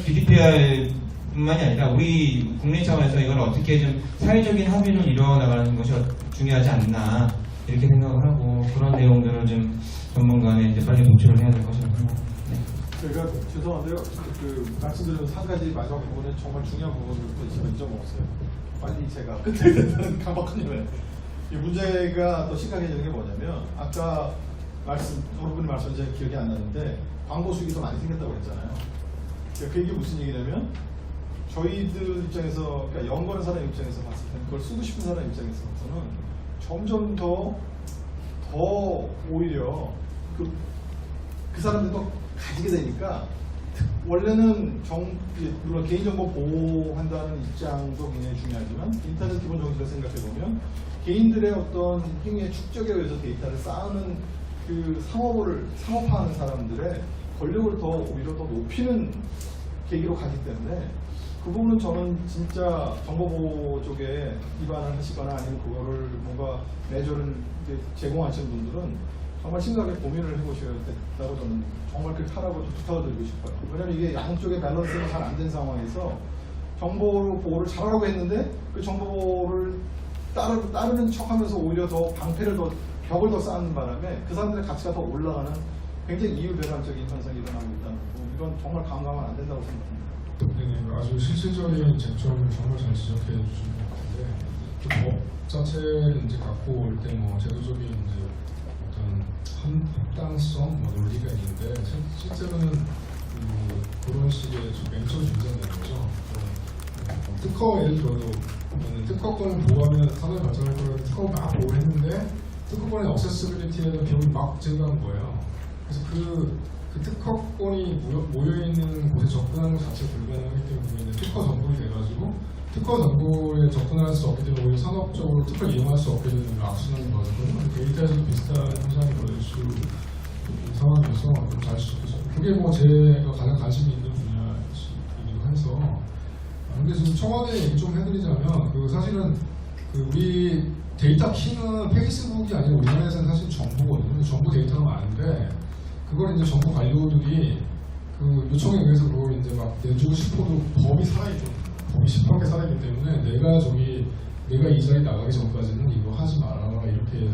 GDPR뿐만이 아니라 우리 국내 차원에서 이걸 어떻게 좀 사회적인 합의를 이루어나가는 것이 중요하지 않나 이렇게 생각을 하고, 그런 내용들을 좀 전문가에 이제 빨리 도출을 해야 될 것이라고 생각합니다. 제가 죄송한데요. 말씀드린 한 가지 마지막 부분에 정말 중요한 부분을 또 제가 잊어먹었어요. 빨리 제가 끝내야 된다는 강박한 이유에 이 문제가 또 심각해지는 게 뭐냐면, 아까 여러분이 말씀 제 기억이 안 나는데 광고 수익이 더 많이 생겼다고 했잖아요. 그 얘기 무슨 얘기냐면, 저희들 입장에서, 그러니까 연구하는 사람 입장에서 봤을 때는, 그걸 쓰고 싶은 사람 입장에서 봐서는 점점 더 오히려 그 사람들도 가지게 되니까, 원래는 물론 개인정보 보호한다는 입장도 굉장히 중요하지만, 인터넷 기본 정신을 생각해 보면 개인들의 어떤 행위의 축적에 의해서 데이터를 쌓는 그 상업화하는 사람들의 권력을 오히려 더 높이는 계기로 가기 때문에, 그 부분은 저는 진짜 정보보호 쪽에 입안을 하시거나 아니면 그거를 뭔가 매저를 제공하시는 분들은 정말 심각하게 고민을 해보셔야 된다고 저는 정말 그렇게 하라고 좀 부탁을 드리고 싶어요. 왜냐하면 이게 양쪽의 밸런스가 잘 안 된 상황에서 정보 보호를 잘하라고 했는데, 그 정보를 따르는 척하면서 오히려 더 벽을 더 쌓는 바람에 그 사람들의 가치가 더 올라가는 굉장히 이율배반적인 현상이 일어나고 있다는 거, 이건 정말 강화하면 안 된다고 생각합니다. 네, 아주 실질적인 쟁점을 정말 잘 지적해 주신 것 같은데, 그 법 자체를 이제 갖고 올 때 제도적인 이제 어떤 합당성, 논리가 있는데, 실제로는 그런 식의 좀 맹점 존재하는 거죠. 특허 예를 들어도 특허권을 보호하면 산업이 발전할 거라고 특허를 막 보호했는데, 특허권의 액세시빌리티에도 비용이 막 증가한 거예요. 그래서 그 특허권이 모여있는 곳에 접근하는 것 자체가 불가능하기 때문에 특허 정보이 돼가지고, 특허 정보에 접근할 수 없기 때문에 오히려 산업적으로 특허를 이용할 수 없게 되는 악순환이 벌어졌거든요. 데이터에서도 비슷한 현상이 벌어질 수 있는 상황에서 좀 잘 지적해서, 그게 제가 가장 관심이 있는 분야이기도 해서. 근데 지금 청와대 얘기 좀 해드리자면, 사실은 우리 데이터 키는 페이스북이 아니라 우리나라에서는 사실 정보거든요. 정보 데이터가 많은데, 그걸 이제 정보 관료들이 요청에 의해서 그걸 이제 막 내주고 싶어도 법이 살아있죠. 법이 시퍼렇게 살아있기 때문에 내가 이 자리 나가기 전까지는 이거 하지 마라, 이렇게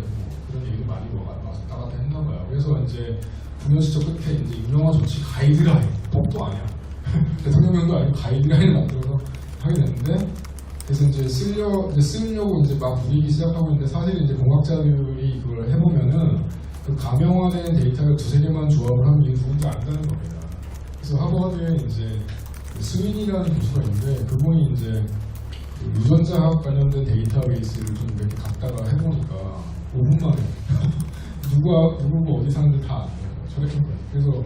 그런 얘기도 많이 왔다 갔다 했나 봐요. 그래서 이제 국면시적 끝에 이제 유명한 조치 가이드라인, 법도 아니야. 대통령령도 아니고 가이드라인을 만들어서 하게 됐는데, 그래서 이제 쓰려고 이제 막 부리기 시작하고 있는데, 사실 이제 공학자들이 그걸 해보면은 그 가명화된 데이터를 두세 개만 조합을 하면 이게 누군지 안다는 겁니다. 그래서 하버드에 이제 스윈이라는 교수가 있는데, 그분이 이제 유전자학 관련된 데이터베이스를 좀 이렇게 갖다가 해보니까 5분 만에 누구고 어디 사는지 다 알아요. 저렇게 거예요. 그래서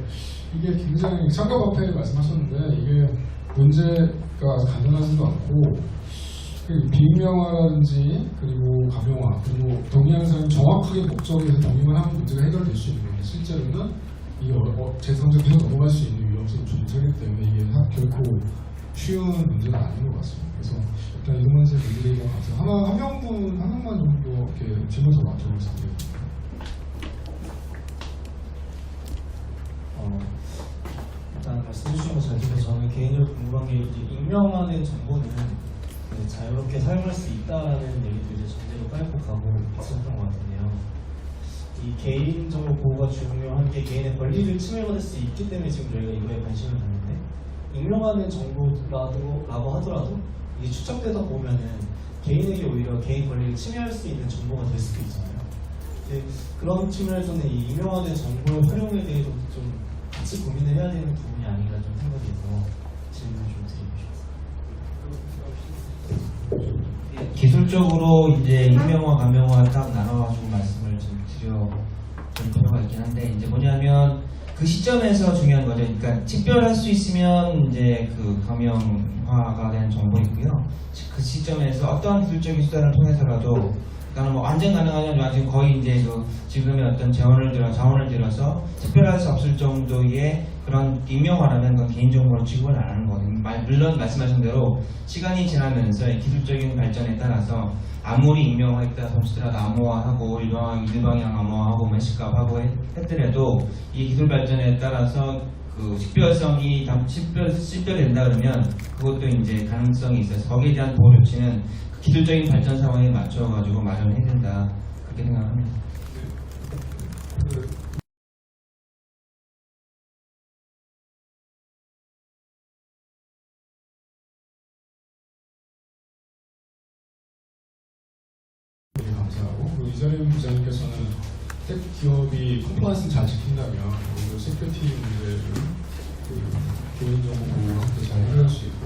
이게 굉장히 상가화폐 말씀하셨는데, 이게 문제가 간단하지도 않고, 비명화라든지 그리고 가명화, 그리고 동의하는 사람이 정확하게 목적에 대해서 동의만 하면 문제가 해결될 수 있는 건데, 실제로는 이게 재산적 계속 넘어갈 수 있는 위험성이 존재하기 때문에 이게 결코 쉬운 문제는 아닌 것 같습니다. 그래서 일단 이런 면에서 얘기를 감사합니다. 한 명만 정도 이렇게 질문 더 맞춰보겠습니다. 말씀 주신 거 잘 들어서 저는 개인적으로 궁금한 게 이제 익명화된 정보는 자유롭게 사용할 수 있다라는 얘기도 이제 전제로 깔고 가고 있었던 것 같은데요. 이 개인정보 보호가 중요한 게 개인의 권리를 침해받을 수 있기 때문에 지금 저희가 이거에 관심을 갖는데 익명화된 정보라고 하더라도 이게 축적되다 보면은 개인에게 오히려 개인 권리를 침해할 수 있는 정보가 될 수도 있잖아요. 근데 그런 측면에서는 이 익명화된 정보의 활용에 대해서 좀 같이 고민을 해야 되는 부분이 아닌가 좀 생각이 돼서 질문을 좀 드리고 싶습니다. 기술적으로 이제 익명화, 가명화 딱 나눠가지고 말씀을 좀 드릴 필요가 있긴 한데, 이제 뭐냐면 그 시점에서 중요한 거죠. 그러니까 식별할 수 있으면 이제 그 가명화가 된 정보이고요. 그 시점에서 어떠한 기술적인 수단을 통해서라도, 그러니까 뭐 완전 가능하냐면 지금 거의 이제 그 지금의 어떤 자원을 들어서 식별할 수 없을 정도의 그런 익명화라면 그건 개인정보로 취급을 안 하는 거거든요. 물론 말씀하신 대로 시간이 지나면서 기술적인 발전에 따라서 아무리 익명화했다 som시더라도 암호화하고 일방향 암호화하고 매시값하고 했더라도 이 기술 발전에 따라서 그 식별성이 식별이 된다 그러면 그것도 이제 가능성이 있어서 거기에 대한 보호 조치는 그 기술적인 발전 상황에 맞춰가지고 마련해야 된다 그렇게 생각합니다. 감사하고, 그리고 이자림 부장님께서는 텍 기업이 컴플라이언스를 잘 지킨다면 오히려 세큐리티 문제를 그 개인정보 보호와 함께 잘 해결할 수 있고